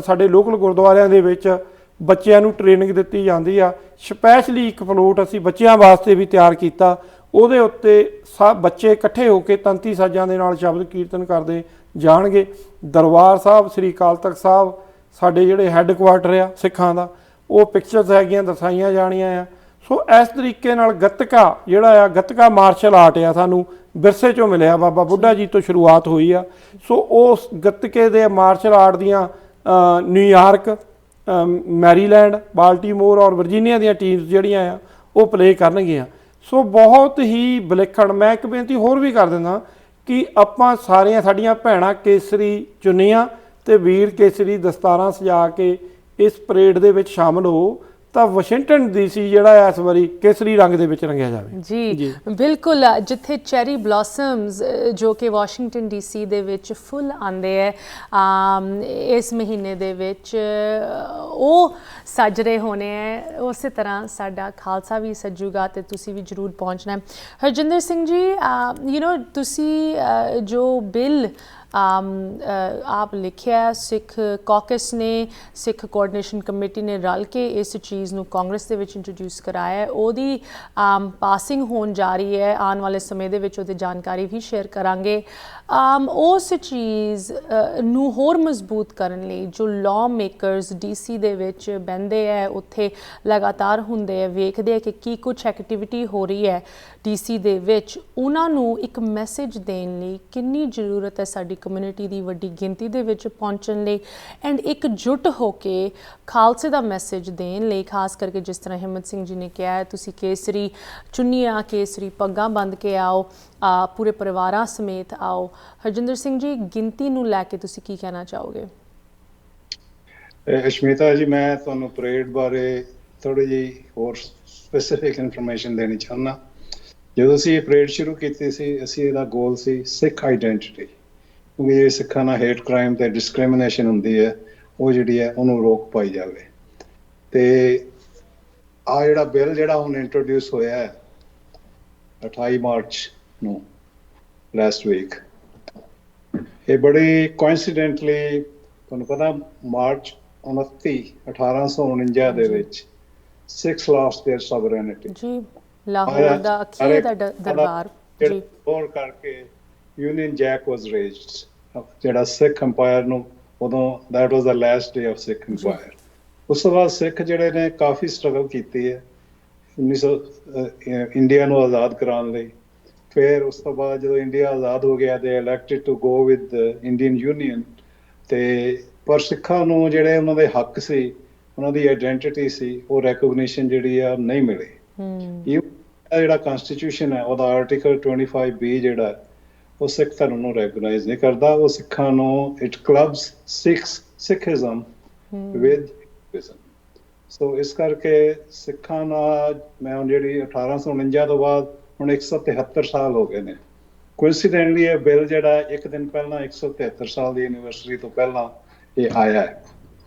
ਸਾਡੇ ਲੋਕਲ ਗੁਰਦੁਆਰਿਆਂ ਦੇ ਵਿੱਚ ਬੱਚਿਆਂ ਨੂੰ ਟ੍ਰੇਨਿੰਗ ਦਿੱਤੀ ਜਾਂਦੀ ਆ। ਸਪੈਸ਼ਲੀ ਇੱਕ ਫਲੋਟ ਅਸੀਂ ਬੱਚਿਆਂ ਵਾਸਤੇ ਵੀ ਤਿਆਰ ਕੀਤਾ, ਉਹਦੇ ਉੱਤੇ ਸਭ ਬੱਚੇ ਇਕੱਠੇ ਹੋ ਕੇ ਤੰਤੀ ਸਾਜ਼ਾਂ ਦੇ ਨਾਲ ਸ਼ਬਦ ਕੀਰਤਨ ਕਰਦੇ ਜਾਣਗੇ। ਦਰਬਾਰ ਸਾਹਿਬ ਸ੍ਰੀ ਅਕਾਲ ਤਖਤ ਸਾਹਿਬ ਸਾਡੇ ਜਿਹੜੇ ਹੈੱਡਕੁਆਟਰ ਆ ਸਿੱਖਾਂ ਦਾ, ਉਹ ਪਿਕਚਰਸ ਹੈਗੀਆਂ ਦਰਸਾਈਆਂ ਜਾਣੀਆਂ ਆ। ਸੋ ਇਸ ਤਰੀਕੇ ਨਾਲ ਗੱਤਕਾ ਜਿਹੜਾ ਆ, ਗੱਤਕਾ ਮਾਰਸ਼ਲ ਆਰਟ ਆ, ਸਾਨੂੰ ਵਿਰਸੇ 'ਚੋਂ ਮਿਲਿਆ, ਬਾਬਾ ਬੁੱਢਾ ਜੀ ਤੋਂ ਸ਼ੁਰੂਆਤ ਹੋਈ ਆ। ਸੋ ਉਸ ਗੱਤਕੇ ਦੇ ਮਾਰਸ਼ਲ ਆਰਟ ਦੀਆਂ ਨਿਊਯਾਰਕ, ਮੈਰੀਲੈਂਡ, ਬਾਲਟੀਮੋਰ ਔਰ ਵਰਜੀਨੀਆ ਦੀਆਂ ਟੀਮਸ ਜਿਹੜੀਆਂ ਆ ਉਹ ਪਲੇ ਕਰਨਗੀਆਂ। ਸੋ ਬਹੁਤ ਹੀ ਵਿਲੱਖਣ। ਮੈਂ ਇੱਕ ਬੇਨਤੀ ਹੋਰ ਵੀ ਕਰ ਦਿੰਦਾ ਕਿ ਆਪਾਂ ਸਾਡੀਆਂ ਭੈਣਾਂ ਕੇਸਰੀ ਚੁੰਨੀਆਂ ਤੇ ਵੀਰ ਕੇਸਰੀ ਦਸਤਾਰਾਂ ਸਜਾ ਕੇ ਇਸ ਪਰੇਡ ਦੇ ਵਿੱਚ ਸ਼ਾਮਲ ਹੋ ਤਾਂ ਵਾਸ਼ਿੰਗਟਨ ਡੀਸੀ ਜਿਹੜਾ ਇਸ ਵਾਰੀ ਕੇਸਰੀ ਰੰਗ ਦੇ ਵਿੱਚ ਰੰਗਿਆ ਜਾਵੇ। ਜੀ ਬਿਲਕੁਲ, ਜਿੱਥੇ ਚੈਰੀ ਬਲੌਸਮਸ ਜੋ ਕਿ ਵਾਸ਼ਿੰਗਟਨ ਡੀਸੀ ਦੇ ਵਿੱਚ ਫੁੱਲ ਆਉਂਦੇ ਹੈ ਇਸ ਮਹੀਨੇ ਦੇ ਵਿੱਚ, ਉਹ ਸੱਜ ਰਹੇ ਹੋਣੇ ਹੈ, ਉਸੇ ਤਰ੍ਹਾਂ ਸਾਡਾ ਖਾਲਸਾ ਵੀ ਸੱਜੂਗਾ ਤੇ ਤੁਸੀਂ ਵੀ ਜ਼ਰੂਰ ਪਹੁੰਚਣਾ ਹੈ। ਹਰਜਿੰਦਰ ਸਿੰਘ ਜੀ, ਤੁਸੀਂ ਜੋ ਬਿੱਲ ਆਪ ਲਿਖਿਆ, ਸਿੱਖ ਕਾਕਸ ਨੇ, ਸਿੱਖ ਕੋਆਰਡੀਨੇਸ਼ਨ ਕਮੇਟੀ ਨੇ ਰਲ ਕੇ ਇਸ ਚੀਜ਼ ਨੂੰ ਕਾਂਗਰਸ ਦੇ ਵਿੱਚ ਇੰਟਰੋਡਿਊਸ ਕਰਾਇਆ ਹੈ, ਉਹਦੀ ਪਾਸਿੰਗ ਹੋਣ ਜਾ ਰਹੀ ਹੈ। ਆਉਣ ਵਾਲੇ ਸਮੇਂ ਦੇ ਵਿੱਚ ਉਹਦੀ ਜਾਣਕਾਰੀ ਵੀ ਸ਼ੇਅਰ ਕਰਾਂਗੇ। ਉਸ ਚੀਜ਼ ਨੂੰ ਹੋਰ ਮਜ਼ਬੂਤ ਕਰਨ ਲਈ ਜੋ ਲਾਅ ਮੇਕਰਸ ਡੀਸੀ ਦੇ ਵਿੱਚ ਬਹਿੰਦੇ ਹੈ, ਉੱਥੇ ਲਗਾਤਾਰ ਹੁੰਦੇ ਹੈ, ਵੇਖਦੇ ਹੈ ਕਿ ਕੀ ਕੁਛ ਐਕਟੀਵਿਟੀ ਹੋ ਰਹੀ ਹੈ ਡੀਸੀ ਦੇ ਵਿੱਚ, ਉਹਨਾਂ ਨੂੰ ਇੱਕ ਮੈਸੇਜ ਦੇਣ ਲਈ ਕਿੰਨੀ ਜ਼ਰੂਰਤ ਹੈ ਸਾਡੀ ਕਮਿਊਨਿਟੀ ਦੀ ਵੱਡੀ ਗਿਣਤੀ ਦੇ ਵਿੱਚ ਪਹੁੰਚਣ ਲਈ, ਐਂਡ ਇਕਜੁੱਟ ਹੋ ਕੇ ਖਾਲਸੇ ਦਾ ਮੈਸੇਜ ਦੇਣ ਲਈ। ਖਾਸ ਕਰਕੇ ਜਿਸ ਤਰ੍ਹਾਂ ਹਿੰਮਤ ਸਿੰਘ ਜੀ ਨੇ ਕਿਹਾ ਹੈ, ਤੁਸੀਂ ਕੇਸਰੀ ਚੁੰਨੀਆਂ, ਕੇਸਰੀ ਪੱਗਾਂ ਬੰਨ੍ਹ ਕੇ ਆਓ, ਪੂਰੇ ਪਰਿਵਾਰਾਂ ਸਮੇਤ ਆਓ। ਹਰਜਿੰਦਰ ਸਿੰਘ ਜੀ, ਗਿਣਤੀ ਨੂੰ ਲੈ ਕੇ ਤੁਸੀਂ ਕੀ ਕਹਿਣਾ ਚਾਹੋਗੇ? ਅਸ਼ਮਿਤਾ ਜੀ, ਮੈਂ ਤੁਹਾਨੂੰ ਪਰੇਡ ਬਾਰੇ ਥੋੜੀ ਜਿਹੀ ਹੋਰ ਸਪੈਸੀਫਿਕ ਇਨਫੋਰਮੇਸ਼ਨ ਦੇਣੀ ਚਾਹੁੰਦਾ। ਜਦੋਂ ਅਸੀਂ ਇਹ ਪਰੇਡ ਸ਼ੁਰੂ ਕੀਤੀ ਸੀ, ਅਸੀਂ ਇਹਦਾ ਗੋਲ ਸੀ ਸਿੱਖ ਆਈਡੈਂਟੀਟੀ, ਕਿਉਂਕਿ ਜਿਹੜੀ ਸਿੱਖਾਂ ਨਾਲ ਹੇਟ ਕ੍ਰਾਈਮ ਤੇ ਡਿਸਕ੍ਰਿਮੀਨੇਸ਼ਨ ਹੁੰਦੀ ਹੈ, ਉਹ ਜਿਹੜੀ ਹੈ ਉਹਨੂੰ ਰੋਕ ਪਾਈ ਜਾਵੇ। ਤੇ ਆ ਜਿਹੜਾ ਬਿੱਲ ਜਿਹੜਾ ਹੁਣ ਇੰਟਰੋਡਿਊਸ ਹੋਇਆ ਹੈ 28 ਮਾਰਚ ਨੂੰ, ਲਾਸਟ ਵੀਕ, ਇਹ ਬੜੀ ਕੋਇਨਸੀਡੈਂਟਲੀ, ਤੁਹਾਨੂੰ ਪਤਾ, ਮਾਰਚ 29 1849 ਦੇ ਵਿੱਚ ਸਿੱਖਸ ਲਾਸਟ ਦੇਅਰ ਸੋਵਰੇਨਿਟੀ ਜੀ, ਲਾਹੌਰ ਦਾ ਅਖੀਰ ਦਾ ਦਰਬਾਰ ਜੀ, ਹੋਰ ਕਰਕੇ ਯੂਨੀਅਨ ਜੈਕ ਵਾਸ ਰੇਜ਼ਡ, ਜਿਹੜਾ ਸਿੱਖ ਅੰਪਾਇਰ ਨੂੰ ਉਦੋਂ that was the last day of Sikh empire. ਉਸ ਤੋਂ ਬਾਅਦ ਸਿੱਖ ਜਿਹੜੇ ਨੇ ਕਾਫੀ ਸਟਰਗਲ ਕੀਤੀ ਹੈ 1900 ਇੰਡੀਆ ਨੂੰ ਆਜ਼ਾਦ ਕਰਾਉਣ ਲਈ। ਫਿਰ ਉਸ ਤੋਂ ਬਾਅਦ ਜਦੋਂ ਇੰਡੀਆ ਆਜ਼ਾਦ ਹੋ ਗਿਆ, they elected to go with Indian union, ਤੇ ਪਰ ਸਿੱਖਾਂ ਨੂੰ ਜਿਹੜੇ ਉਹਨਾਂ ਦੇ ਹੱਕ ਸੀ, ਉਹਨਾਂ ਦੀ ਆਈਡੈਂਟੀਟੀ ਸੀ, ਉਹ ਰੈਕੋਗਨੀਸ਼ਨ ਜਿਹੜੀ ਆ ਨਹੀਂ ਮਿਲੀ। ਜਿਹੜਾ ਕਨਸਟੀਟਿਊਸ਼ਨ ਹੈ ਉਹਦਾ ਆਰਟੀਕਲ 25B ਜਿਹੜਾ ਉਹ ਸਿੱਖ ਧਰਮ ਨੂੰ ਰੈਕਗਨਾਈਜ਼ ਨਹੀਂ ਕਰਦਾ, ਉਹ ਸਿੱਖਾਂ ਨੂੰ ਇਟ ਕਲਬਸ ਸਿੱਖਿਜ਼ਮ ਵਿਦ ਹਿੰਦੂਇਜ਼ਮ। ਸੋ ਇਸ ਕਰਕੇ ਸਿੱਖਾਂ ਨਾਲ ਮੈਂ ਹੁਣ ਜਿਹੜੀ 1849 ਤੋਂ ਬਾਅਦ ਹੁਣ 173 ਸਾਲ ਹੋ ਗਏ ਨੇ। ਕੋਇਨਸੀਡੈਂਟਲੀ ਇਹ ਬਿੱਲ ਜਿਹੜਾ ਇੱਕ ਦਿਨ ਪਹਿਲਾਂ 173 ਸਾਲ ਦੀ ਐਨੀਵਰਸਰੀ ਤੋਂ ਪਹਿਲਾਂ ਇਹ ਆਇਆ ਹੈ।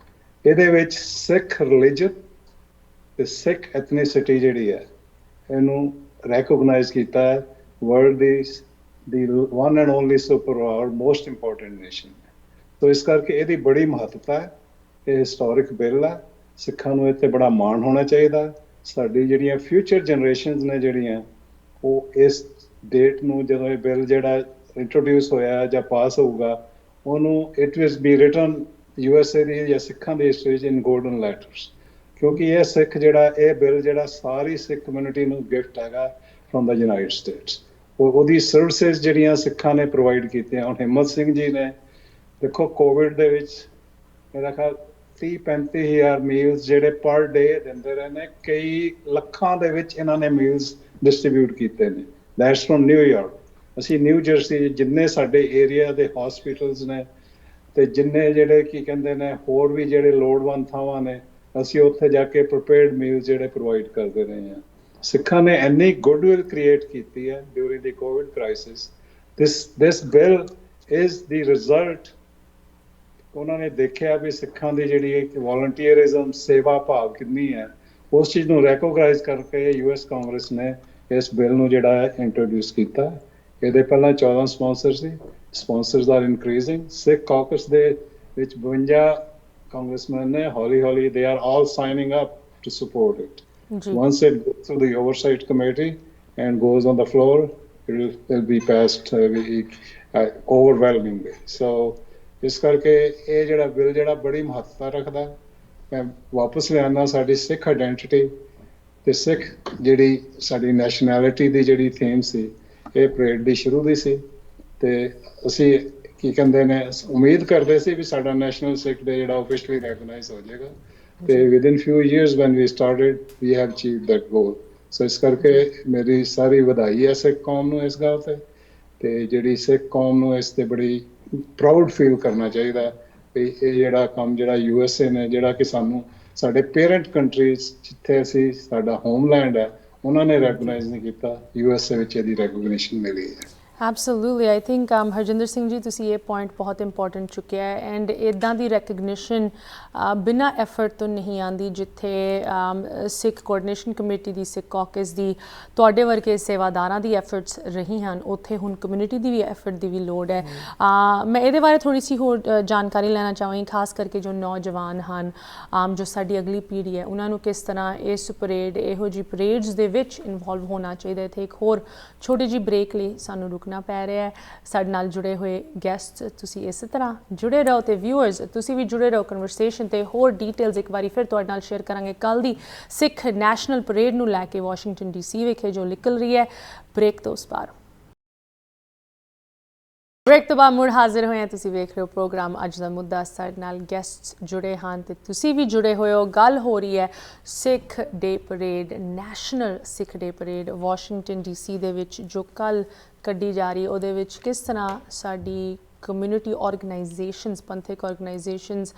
ਇਹਦੇ ਵਿੱਚ ਸਿੱਖ ਰਿਲੀਜਨ ਤੇ ਸਿੱਖ ਐਥਨੀਸਿਟੀ ਜਿਹੜੀ ਹੈ ਇਹਨੂੰ ਰੈਕੋਗਨਾਈਜ਼ ਕੀਤਾ ਹੈ world the one and only super ਔਰ ਮੋਸਟ ਇੰਪੋਰਟੈਂਟ ਨੇਸ਼ਨ। ਸੋ ਇਸ ਕਰਕੇ ਇਹਦੀ ਬੜੀ ਮਹੱਤਤਾ ਹੈ। ਇਹ ਹਿਸਟੋਰਿਕ ਬਿੱਲ ਹੈ, ਸਿੱਖਾਂ ਨੂੰ ਇੱਥੇ ਬੜਾ ਮਾਣ ਹੋਣਾ ਚਾਹੀਦਾ। ਸਾਡੀ ਜਿਹੜੀਆਂ ਫਿਊਚਰ ਜਨਰੇਸ਼ਨਸ ਨੇ ਜਿਹੜੀਆਂ, ਉਹ ਇਸ ਡੇਟ ਨੂੰ, ਜਦੋਂ ਇਹ ਬਿੱਲ ਜਿਹੜਾ ਇੰਟਰੋਡਿਊਸ ਹੋਇਆ ਜਾਂ ਪਾਸ ਹੋਊਗਾ, ਉਹਨੂੰ it will be written USA ਦੀ ਜਾਂ ਸਿੱਖਾਂ ਦੀ ਹਿਸਟਰੀ 'ਚ ਇਨ ਗੋਲਡਨ ਲੈਟਰਸ, ਕਿਉਂਕਿ ਇਹ ਸਿੱਖ ਜਿਹੜਾ ਇਹ ਬਿੱਲ ਜਿਹੜਾ ਸਾਰੀ ਸਿੱਖ ਕਮਿਊਨਿਟੀ ਨੂੰ ਗਿਫਟ ਹੈਗਾ ਫਰੋਮ ਦਾ ਯੂਨਾਈਟਡ ਸਟੇਟਸ। ਉਹਦੀ ਸਰਵਿਸਿਜ਼ ਜਿਹੜੀਆਂ ਸਿੱਖਾਂ ਨੇ ਪ੍ਰੋਵਾਈਡ ਕੀਤੀਆਂ। ਹੁਣ ਹਿੰਮਤ ਸਿੰਘ ਜੀ ਨੇ ਦੇਖੋ ਕੋਵਿਡ ਦੇ ਵਿੱਚ ਮੇਰਾ ਖਿਆਲ 30-35 ਹਜ਼ਾਰ ਮੀਲਸ ਜਿਹੜੇ ਪਰ ਡੇ ਦਿੰਦੇ ਰਹੇ ਨੇ, ਕਈ ਲੱਖਾਂ ਦੇ ਵਿੱਚ ਇਹਨਾਂ ਨੇ ਮੀਲਸ ਡਿਸਟਰੀਬਿਊਟ ਕੀਤੇ ਨੇ। That's from New York. ਅਸੀਂ ਨਿਊ ਜਰਸੀ ਜਿੰਨੇ ਸਾਡੇ ਏਰੀਆ ਦੇ ਹਸਪੀਟਲਸ ਨੇ, ਤੇ ਜਿੰਨੇ ਜਿਹੜੇ ਕੀ ਕਹਿੰਦੇ ਨੇ ਹੋਰ ਵੀ ਜਿਹੜੇ ਲੋੜਵੰਦ ਥਾਵਾਂ ਨੇ ਅਸੀਂ ਉੱਥੇ ਜਾ ਕੇ ਪ੍ਰੀਪੇਅਰਡ ਮੀਲ ਜਿਹੜੇ ਪ੍ਰੋਵਾਈਡ ਕਰਦੇ ਰਹੇ ਹਾਂ। ਸਿੱਖਾਂ ਨੇ ਇੰਨੀ ਗੁੱਡਵਿਲ ਕ੍ਰੀਏਟ ਕੀਤੀ ਹੈ during the Covid crisis. This bill is the result. ਉਹਨਾਂ ਨੇ ਦੇਖਿਆ ਵੀ ਸਿੱਖਾਂ ਦੀ ਜਿਹੜੀ ਇੱਕ ਵੋਲੰਟੀਅਰਿਜ਼ਮ ਸੇਵਾ ਭਾਵ ਕਿੰਨੀ ਹੈ, ਉਸ ਚੀਜ਼ ਨੂੰ ਰੈਕੋਗਨਾਈਜ਼ ਕਰਕੇ ਯੂਐਸ ਕਾਂਗਰਸ ਨੇ ਇਸ ਬਿੱਲ ਨੂੰ ਜਿਹੜਾ ਹੈ ਇੰਟਰੋਡਿਊਸ ਕੀਤਾ। ਇਹਦੇ ਪਹਿਲਾਂ 14 ਸਪਾਂਸਰ ਸੀ, sponsors are increasing. Sikh caucus ਦੇ ਵਿੱਚ 52 ਕਾਂਗਰਸਮੈਨ ਨੇ, ਹੌਲੀ ਹੌਲੀ they are all signing up to support it. Once it goes through the oversight committee and goes on the floor, it will be passed overwhelmingly. So ਇਸ ਕਰਕੇ ਇਹ ਜਿਹੜਾ bill ਜਿਹੜਾ ਬੜੀ ਮਹੱਤਤਾ ਰੱਖਦਾ। ਮੈਂ ਵਾਪਸ ਲਿਆਉਣਾ ਸਾਡੀ ਸਿੱਖ ਆਇਡੈਂਟੀਟੀ ਤੇ ਸਿੱਖ ਜਿਹੜੀ ਸਾਡੀ ਨੈਸ਼ਨੈਲਿਟੀ ਦੀ ਜਿਹੜੀ ਥੀਮ ਸੀ, ਇਹ ਪਰੇਡ ਦੀ ਸ਼ੁਰੂ ਦੀ ਸੀ। ਤੇ ਅਸੀਂ ਕੀ ਕਹਿੰਦੇ ਨੇ ਉਮੀਦ ਕਰਦੇ ਸੀ ਵੀ ਸਾਡਾ ਨੈਸ਼ਨਲ ਸਿੱਖ ਡੇ ਜਿਹੜਾ ਆਫੀਸ਼ੀਅਲੀ ਰੈਕਗਨਾਈਜ਼ ਹੋ ਜਾਏਗਾ। ਤੇ within few years when we started we have achieved that goal. So ਇਸ ਕਰਕੇ ਮੇਰੀ ਸਾਰੀ ਵਧਾਈ ਹੈ ਸਿੱਖ ਕੌਮ ਨੂੰ ਇਸ ਗੱਲ ਤੇ ਜਿਹੜੀ ਸਿੱਖ ਕੌਮ ਨੂੰ ਇਸ ਤੇ ਬੜੀ ਪ੍ਰਾਊਡ ਫੀਲ ਕਰਨਾ ਚਾਹੀਦਾ ਵੀ ਇਹ ਜਿਹੜਾ ਕੰਮ ਜਿਹੜਾ USA ਨੇ, ਜਿਹੜਾ ਕਿ ਸਾਨੂੰ ਸਾਡੇ ਪੇਰੈਂਟ ਕੰਟਰੀਜ਼ ਜਿੱਥੇ ਅਸੀਂ ਸਾਡਾ ਹੋਮਲੈਂਡ ਹੈ, ਉਹਨਾਂ ਨੇ ਰੈਕਗਨਾਈਜ਼ ਨਹੀਂ ਕੀਤਾ, USA ਵਿੱਚ ਇਹਦੀ ਰੈਕਗਨੀਸ਼ਨ ਮਿਲੀ ਹੈ। Absolutely I think Harjinder Singh ਜੀ ਤੁਸੀਂ ਇਹ ਪੁਆਇੰਟ ਬਹੁਤ ਇੰਪੋਰਟੈਂਟ ਚੁੱਕਿਆ ਹੈ ਐਂਡ ਇੱਦਾਂ ਦੀ ਰੈਕਗਨੀਸ਼ਨ ਬਿਨਾਂ ਐਫਰਟ ਤੋਂ ਨਹੀਂ ਆਉਂਦੀ। ਜਿੱਥੇ ਸਿੱਖ ਕੋਆਰਡੀਨੇਸ਼ਨ ਕਮੇਟੀ ਦੀ, ਸਿੱਖ ਕਾਕਸ ਦੀ, ਤੁਹਾਡੇ ਵਰਗੇ ਸੇਵਾਦਾਰਾਂ ਦੀ ਐਫਰਟਸ ਰਹੀ ਹਨ, ਉੱਥੇ ਹੁਣ ਕਮਿਊਨਿਟੀ ਦੀ ਵੀ ਐਫਰਟ ਦੀ ਵੀ ਲੋੜ ਹੈ। ਮੈਂ ਇਹਦੇ ਬਾਰੇ ਥੋੜ੍ਹੀ ਸੀ ਹੋਰ ਜਾਣਕਾਰੀ ਲੈਣਾ ਚਾਹਾਂਗੀ, ਖਾਸ ਕਰਕੇ ਜੋ ਨੌਜਵਾਨ ਹਨ, ਜੋ ਸਾਡੀ ਅਗਲੀ ਪੀੜ੍ਹੀ ਹੈ, ਉਹਨਾਂ ਨੂੰ ਕਿਸ ਤਰ੍ਹਾਂ ਇਸ ਪਰੇਡ, ਇਹੋ ਜਿਹੀ ਪਰੇਡਸ ਦੇ ਵਿੱਚ ਇਨਵੋਲਵ ਹੋਣਾ ਚਾਹੀਦਾ। ਇੱਥੇ ਇੱਕ ਹੋਰ ਛੋਟੀ ਜਿਹੀ ਬ੍ਰੇਕ ਲਈ ਸਾਨੂੰ ਰੁਕਣਾ ਪੈ ਰਿਹਾ ਹੈ। ਸਾਡੇ ਨਾਲ ਜੁੜੇ ਹੋਏ ਗੈਸਟ ਤੁਸੀਂ ਇਸੇ ਤਰ੍ਹਾਂ ਜੁੜੇ ਰਹੋ ਤੇ ਵਿਊਅਰਸ ਤੁਸੀਂ ਵੀ ਜੁੜੇ ਰਹੋ ਕਨਵਰਸੇਸ਼ਨ ਤੇ। ਹੋਰ ਡੀਟੇਲਸ ਇੱਕ ਵਾਰੀ ਫਿਰ ਤੁਹਾਡੇ ਨਾਲ ਸ਼ੇਅਰ ਕਰਾਂਗੇ ਕੱਲ੍ਹ ਦੀ ਸਿੱਖ ਨੈਸ਼ਨਲ ਪਰੇਡ ਨੂੰ ਲੈ ਕੇ ਵਾਸ਼ਿੰਗਟਨ DC ਵਿਖੇ ਜੋ ਨਿਕਲ ਰਹੀ ਹੈ। ਬ੍ਰੇਕ ਤੋਂ ਉਸ ਪਾਰ। ਬ੍ਰੇਕ ਤੋਂ ਬਾਅਦ ਮੁੜ ਹਾਜ਼ਰ ਹੋਏ ਹਾਂ। ਤੁਸੀਂ ਵੇਖ ਰਹੇ ਹੋ ਪ੍ਰੋਗਰਾਮ ਅੱਜ ਦਾ ਮੁੱਦਾ। ਸਾਡੇ ਨਾਲ ਗੈਸਟ ਜੁੜੇ ਹਨ ਤੇ ਤੁਸੀਂ ਵੀ ਜੁੜੇ ਹੋਏ ਹੋ। ਗੱਲ ਹੋ ਰਹੀ ਹੈ ਸਿੱਖ day parade, national Sikh day parade Washington DC ਦੇ ਵਿੱਚ ਜੋ ਕੱਲ੍ਹ ਕੱਢੀ ਜਾ ਰਹੀ, ਉਹਦੇ ਵਿੱਚ ਕਿਸ ਤਰ੍ਹਾਂ ਸਾਡੀ ਕਮਿਊਨਿਟੀ ਆਰਗੇਨਾਈਜੇਸ਼ਨਸ, ਪੰਥਕ ਆਰਗੇਨਾਈਜੇਸ਼ਨਸ,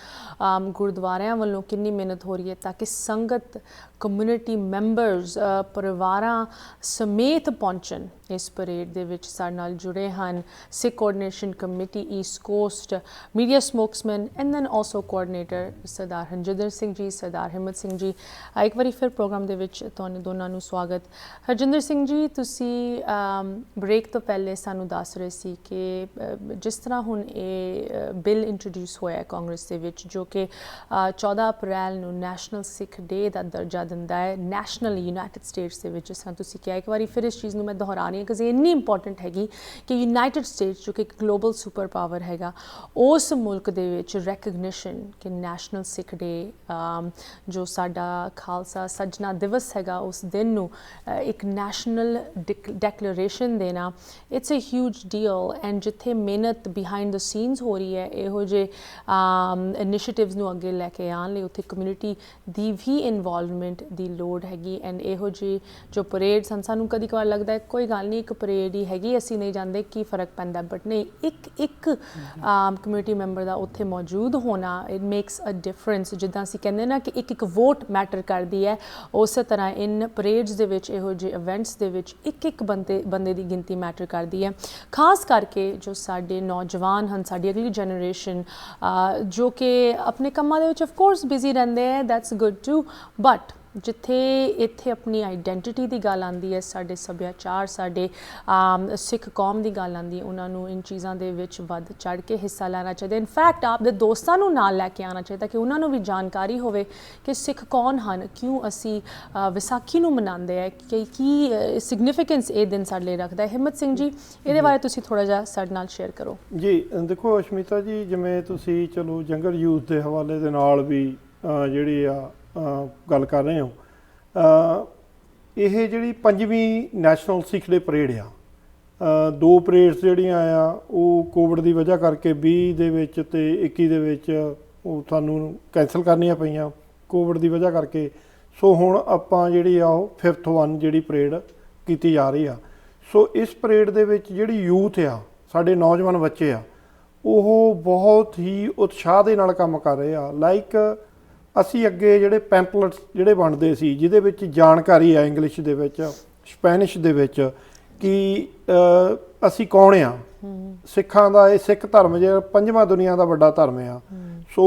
ਗੁਰਦੁਆਰਿਆਂ ਵੱਲੋਂ ਕਿੰਨੀ ਮਿਹਨਤ ਹੋ ਰਹੀ ਹੈ ਤਾਂ ਕਿ ਸੰਗਤ, ਕਮਿਊਨਿਟੀ ਮੈਂਬਰਸ ਪਰਿਵਾਰਾਂ ਸਮੇਤ ਪਹੁੰਚਣ ਇਸ ਪਰੇਡ ਦੇ ਵਿੱਚ। ਸਾਡੇ ਨਾਲ ਜੁੜੇ ਹਨ Sikh coordination committee East Coast media spokesman and then also coordinator Sardar Harjinder Singh ji, Sardar Himmat Singh ji. ਇੱਕ ਵਾਰੀ ਫਿਰ ਪ੍ਰੋਗਰਾਮ ਦੇ ਵਿੱਚ ਤੁਹਾਨੂੰ ਦੋਨਾਂ ਨੂੰ ਸਵਾਗਤ। ਹਰਜਿੰਦਰ ਸਿੰਘ ਜੀ, ਤੁਸੀਂ ਬ੍ਰੇਕ ਤੋਂ ਪਹਿਲੇ ਸਾਨੂੰ ਦੱਸ ਰਹੇ ਸੀ ਕਿ ਜਿਸ ਤਰ੍ਹਾਂ ਹੁਣ ਇਹ ਬਿੱਲ ਇੰਟਰੋਡਿਊਸ ਹੋਇਆ ਕਾਂਗਰਸ ਦੇ ਵਿੱਚ, ਜੋ ਕਿ 14 ਅਪ੍ਰੈਲ ਨੂੰ ਨੈਸ਼ਨਲ ਸਿੱਖ ਡੇ ਦਾ ਦਰਜਾ ਦਿੰਦਾ ਹੈ ਨੈਸ਼ਨਲ ਯੂਨਾਈਟਿਡ ਸਟੇਟਸ ਦੇ ਵਿੱਚ। ਜਿਸ ਤਰ੍ਹਾਂ ਤੁਸੀਂ ਕਿਹਾ, ਇੱਕ ਵਾਰੀ ਫਿਰ ਇਸ ਚੀਜ਼ ਨੂੰ ਮੈਂ ਦੁਹਰਾ ਰਹੀ ਹਾਂ ਕਿ ਇੰਨੀ ਇੰਪੋਰਟੈਂਟ ਹੈਗੀ ਕਿ ਯੂਨਾਈਟਿਡ ਸਟੇਟਸ ਜੋ ਕਿ ਇੱਕ ਗਲੋਬਲ ਸੁਪਰ ਪਾਵਰ ਹੈਗਾ, ਉਸ ਮੁਲਕ ਦੇ ਵਿੱਚ ਰੈਕਗਨੀਸ਼ਨ ਕਿ ਨੈਸ਼ਨਲ ਸਿੱਖ ਡੇ ਜੋ ਸਾਡਾ ਖਾਲਸਾ ਸੱਜਣਾ ਦਿਵਸ ਹੈਗਾ, ਉਸ ਦਿਨ ਨੂੰ ਇੱਕ ਨੈਸ਼ਨਲ ਡੈਕਲੇਰੇਸ਼ਨ ਦੇਣਾ, it's a huge deal. And ਜਿੱਥੇ ਮਿਹਨਤ ਬਿਹਾਈਂਡ ਦ ਸੀਨਸ ਹੋ ਰਹੀ ਹੈ ਇਹੋ ਜਿਹੇ ਇਨੀਸ਼ੀਏਟਿਵਸ ਨੂੰ ਅੱਗੇ ਲੈ ਕੇ ਆਉਣ ਲਈ, ਉੱਥੇ ਕਮਿਊਨਿਟੀ ਦੀ ਵੀ ਇਨਵੋਲਵਮੈਂਟ ਦੀ ਲੋੜ ਹੈਗੀ। ਐਂਡ ਇਹੋ ਜਿਹੀ ਜੋ ਪਰੇਡਸ ਹਨ, ਸਾਨੂੰ ਕਦੀ ਕਵਾਰ ਲੱਗਦਾ ਹੈ ਕੋਈ ਗੱਲ ਨਹੀਂ ਇੱਕ ਪਰੇਡ ਹੀ ਹੈਗੀ, ਅਸੀਂ ਨਹੀਂ ਜਾਣਦੇ ਕੀ ਫ਼ਰਕ ਪੈਂਦਾ, ਬਟ ਨਹੀਂ, ਇੱਕ ਕਮਿਊਨਿਟੀ ਮੈਂਬਰ ਦਾ ਉੱਥੇ ਮੌਜੂਦ ਹੋਣਾ ਇਟ ਮੇਕਸ ਅ ਡਿਫਰੈਂਸ। ਜਿੱਦਾਂ ਅਸੀਂ ਕਹਿੰਦੇ ਨਾ ਕਿ ਇੱਕ ਵੋਟ ਮੈਟਰ ਕਰਦੀ ਹੈ, ਉਸੇ ਤਰ੍ਹਾਂ ਇਨ ਪਰੇਡਸ ਦੇ ਵਿੱਚ, ਇਹੋ ਜਿਹੇ ਇਵੈਂਟਸ ਦੇ ਵਿੱਚ ਇੱਕ ਬੰਦੇ ਦੀ ਗਿਣਤੀ ਮੈਟਰ ਕਰਦੀ ਹੈ। ਖਾਸ ਕਰਕੇ ਜੋ ਸਾਡੇ ਨੌਜਵਾਨ ਹਨ, ਸਾਡੀ ਅਗਲੀ ਜਨਰੇਸ਼ਨ ਜੋ ਕਿ ਆਪਣੇ ਕੰਮਾਂ ਦੇ ਵਿੱਚ ਆਫਕੋਰਸ ਬਿਜ਼ੀ ਰਹਿੰਦੇ ਹੈ, ਦੈਟਸ ਗੁੱਡ ਟੂ, ਬਟ ਜਿੱਥੇ ਇੱਥੇ ਆਪਣੀ ਆਈਡੈਂਟਿਟੀ ਦੀ ਗੱਲ ਆਉਂਦੀ ਹੈ, ਸਾਡੇ ਸੱਭਿਆਚਾਰ, ਸਾਡੇ ਸਿੱਖ ਕੌਮ ਦੀ ਗੱਲ ਆਉਂਦੀ ਹੈ, ਉਹਨਾਂ ਨੂੰ ਇਨ ਚੀਜ਼ਾਂ ਦੇ ਵਿੱਚ ਵੱਧ ਚੜ੍ਹ ਕੇ ਹਿੱਸਾ ਲੈਣਾ ਚਾਹੀਦਾ। ਇਨਫੈਕਟ ਆਪਦੇ ਦੋਸਤਾਂ ਨੂੰ ਨਾਲ ਲੈ ਕੇ ਆਉਣਾ ਚਾਹੀਦਾ ਕਿ ਉਹਨਾਂ ਨੂੰ ਵੀ ਜਾਣਕਾਰੀ ਹੋਵੇ ਕਿ ਸਿੱਖ ਕੌਣ ਹਨ, ਕਿਉਂ ਅਸੀਂ ਵਿਸਾਖੀ ਨੂੰ ਮਨਾਉਂਦੇ ਹੈ, ਕਿ ਕੀ ਸਿਗਨੀਫਿਕੈਂਸ ਇਹ ਦਿਨ ਸਾਡੇ ਲਈ ਰੱਖਦਾ ਹੈ। ਹਿੰਮਤ ਸਿੰਘ ਜੀ, ਇਹਦੇ ਬਾਰੇ ਤੁਸੀਂ ਥੋੜ੍ਹਾ ਜਿਹਾ ਸਾਡੇ ਨਾਲ ਸ਼ੇਅਰ ਕਰੋ। ਜੀ ਦੇਖੋ ਅਸ਼ਮਿਤਾ ਜੀ, ਜਿਵੇਂ ਤੁਸੀਂ ਚਲੋ ਜੰਗਲ ਯੂਥ ਦੇ ਹਵਾਲੇ ਦੇ ਨਾਲ ਵੀ ਜਿਹੜੀ ਆ ਗੱਲ ਕਰ ਰਹੇ ਹੋ, ਇਹ ਜਿਹੜੀ 5ਵੀਂ ਨੈਸ਼ਨਲ ਸਿੱਖ ਡੇ ਪਰੇਡ ਆ, 2 ਪਰੇਡਸ ਜਿਹੜੀਆਂ ਆ ਉਹ ਕੋਵਿਡ ਦੀ ਵਜ੍ਹਾ ਕਰਕੇ 20 ਦੇ ਵਿੱਚ ਅਤੇ 21 ਦੇ ਵਿੱਚ ਉਹ ਸਾਨੂੰ ਕੈਂਸਲ ਕਰਨੀਆਂ ਪਈਆਂ ਕੋਵਿਡ ਦੀ ਵਜ੍ਹਾ ਕਰਕੇ। ਸੋ ਹੁਣ ਆਪਾਂ ਜਿਹੜੀ ਆ ਉਹ 5th one ਜਿਹੜੀ ਪਰੇਡ ਕੀਤੀ ਜਾ ਰਹੀ ਆ। ਸੋ ਇਸ ਪਰੇਡ ਦੇ ਵਿੱਚ ਜਿਹੜੀ ਯੂਥ ਆ, ਸਾਡੇ ਨੌਜਵਾਨ ਬੱਚੇ ਆ, ਉਹ ਬਹੁਤ ਹੀ ਉਤਸ਼ਾਹ ਦੇ ਨਾਲ ਕੰਮ ਕਰ ਰਹੇ ਆ। ਲਾਈਕ ਅਸੀਂ ਅੱਗੇ ਜਿਹੜੇ ਪੈਂਪਲੇਟਸ ਜਿਹੜੇ ਬਣਦੇ ਸੀ ਜਿਹਦੇ ਵਿੱਚ ਜਾਣਕਾਰੀ ਆ ਇੰਗਲਿਸ਼ ਦੇ ਵਿੱਚ, ਸਪੈਨਿਸ਼ ਦੇ ਵਿੱਚ ਕਿ ਅਸੀਂ ਕੌਣ ਆ, ਸਿੱਖਾਂ ਦਾ ਇਹ ਸਿੱਖ ਧਰਮ ਜਿਹੜਾ 5ਵਾਂ ਦੁਨੀਆ ਦਾ ਵੱਡਾ ਧਰਮ ਆ। ਸੋ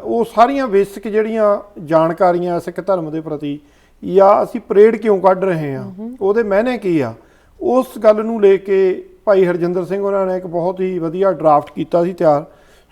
ਉਹ ਸਾਰੀਆਂ ਬੇਸਿਕ ਜਿਹੜੀਆਂ ਜਾਣਕਾਰੀਆਂ ਸਿੱਖ ਧਰਮ ਦੇ ਪ੍ਰਤੀ, ਜਾਂ ਅਸੀਂ ਪਰੇਡ ਕਿਉਂ ਕੱਢ ਰਹੇ ਆ, ਉਹਦੇ ਮਾਇਨੇ ਕੀ ਆ, ਉਸ ਗੱਲ ਨੂੰ ਲੈ ਕੇ ਭਾਈ ਹਰਜਿੰਦਰ ਸਿੰਘ ਉਹਨਾਂ ਨੇ ਇੱਕ ਬਹੁਤ ਹੀ ਵਧੀਆ ਡਰਾਫਟ ਕੀਤਾ ਸੀ ਤਿਆਰ।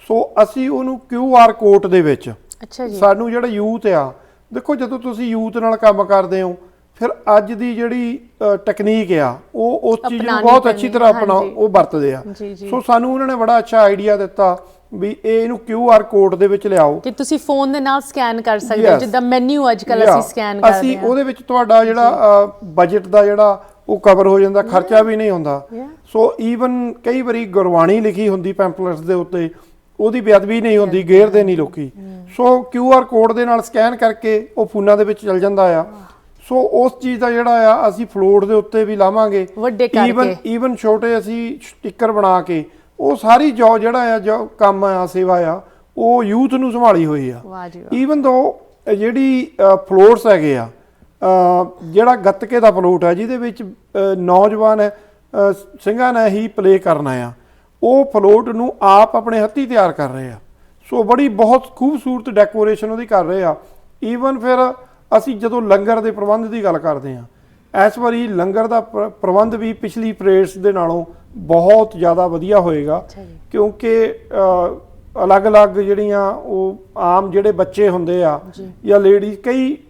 ਸੋ ਅਸੀਂ ਉਹਨੂੰ QR ਕੋਡ ਦੇ ਵਿੱਚ, ਅੱਛਾ ਜੀ, ਸਾਨੂੰ ਜਿਹੜਾ ਯੂਥ ਆ, ਦੇਖੋ ਜਦੋਂ ਤੁਸੀਂ ਯੂਥ ਨਾਲ ਕੰਮ ਕਰਦੇ ਹੋ ਫਿਰ ਅੱਜ ਦੀ ਜਿਹੜੀ ਟੈਕਨੀਕ ਆ ਉਹ ਉਸ ਚੀਜ਼ ਨੂੰ ਬਹੁਤ ਅੱਛੀ ਤਰ੍ਹਾਂ ਉਹ ਵਰਤਦੇ ਆ। ਸੋ ਸਾਨੂੰ ਉਹਨਾਂ ਨੇ ਬੜਾ ਅੱਛਾ ਆਈਡੀਆ ਦਿੱਤਾ ਵੀ ਇਹਨੂੰ QR ਕੋਡ ਦੇ ਵਿੱਚ ਲਿਆਓ ਕਿ ਤੁਸੀਂ ਫੋਨ ਦੇ ਨਾਲ ਸਕੈਨ ਕਰ ਸਕਦੇ ਹੋ, ਜਿੱਦਾਂ ਮੈਨੂ ਅੱਜ ਕੱਲ ਅਸੀਂ ਸਕੈਨ ਕਰਦੇ ਹਾਂ। ਅਸੀਂ ਉਹਦੇ ਵਿੱਚ ਤੁਹਾਡਾ ਜਿਹੜਾ ਬਜਟ ਦਾ ਜਿਹੜਾ ਉਹ ਕਵਰ ਹੋ ਜਾਂਦਾ, ਖਰਚਾ ਵੀ ਨਹੀਂ ਹੁੰਦਾ। ਸੋ ਈਵਨ ਕਈ ਵਾਰੀ ਗੁਰਬਾਣੀ ਲਿਖੀ ਹੁੰਦੀ ਪੈਂਪਲੇਟਸ ਦੇ ਉੱਤੇ, ਉਹਦੀ ਬੇਅਦਬੀ ਨਹੀਂ ਹੁੰਦੀ, ਗੇਰਦੇ ਨਹੀਂ ਲੋਕੀ। ਸੋ QR ਕੋਡ ਦੇ ਨਾਲ ਸਕੈਨ ਕਰਕੇ ਉਹ ਫੋਨਾਂ ਦੇ ਵਿੱਚ ਚਲ ਜਾਂਦਾ ਆ। ਸੋ ਉਸ ਚੀਜ਼ ਦਾ ਜਿਹੜਾ ਆ ਅਸੀਂ ਫਲੋਟ ਦੇ ਉੱਤੇ ਵੀ ਲਾਵਾਂਗੇ, ਈਵਨ ਛੋਟੇ ਅਸੀਂ ਸਟicker ਬਣਾ ਕੇ। ਉਹ ਸਾਰੀ ਜੋ ਜਿਹੜਾ ਆ ਜੋ ਕੰਮ ਆ, ਸੇਵਾ ਆ, ਉਹ ਯੂਥ ਨੂੰ ਸੰਭਾਲੀ ਹੋਈ ਆ। ਈਵਨ ਦੋ ਜਿਹੜੀ ਫਲੋਟਸ ਹੈਗੇ ਆ, ਜਿਹੜਾ ਗੱਤਕੇ ਦਾ ਫਲੋਟ ਆ ਜਿਹਦੇ ਵਿੱਚ ਨੌਜਵਾਨ ਸਿੰਘਾਂ ਨੇ ਹੀ ਪਲੇ ਕਰਨਾ ਆ, ਉਹ ਫਲੋਟ ਨੂੰ ਆਪ ਆਪਣੇ ਹੱਥੀਂ ਤਿਆਰ ਕਰ ਰਹੇ ਆ। ਸੋ ਬੜੀ ਬਹੁਤ ਖੂਬਸੂਰਤ ਡੈਕੋਰੇਸ਼ਨ ਉਹਦੀ ਕਰ ਰਹੇ ਆ। ਈਵਨ ਫਿਰ ਅਸੀਂ ਜਦੋਂ ਲੰਗਰ ਦੇ ਪ੍ਰਬੰਧ ਦੀ ਗੱਲ ਕਰਦੇ ਹਾਂ, ਇਸ ਵਾਰੀ ਲੰਗਰ ਦਾ ਪ੍ਰਬੰਧ ਵੀ ਪਿਛਲੀ ਪਰੇਡਸ ਦੇ ਨਾਲੋਂ ਬਹੁਤ ਜ਼ਿਆਦਾ ਵਧੀਆ ਹੋਏਗਾ, ਕਿਉਂਕਿ ਅਲੱਗ-ਅਲੱਗ ਜਿਹੜੀਆਂ ਉਹ ਆਮ ਜਿਹੜੇ ਬੱਚੇ ਹੁੰਦੇ ਆ ਜਾਂ ਲੇਡੀਜ਼,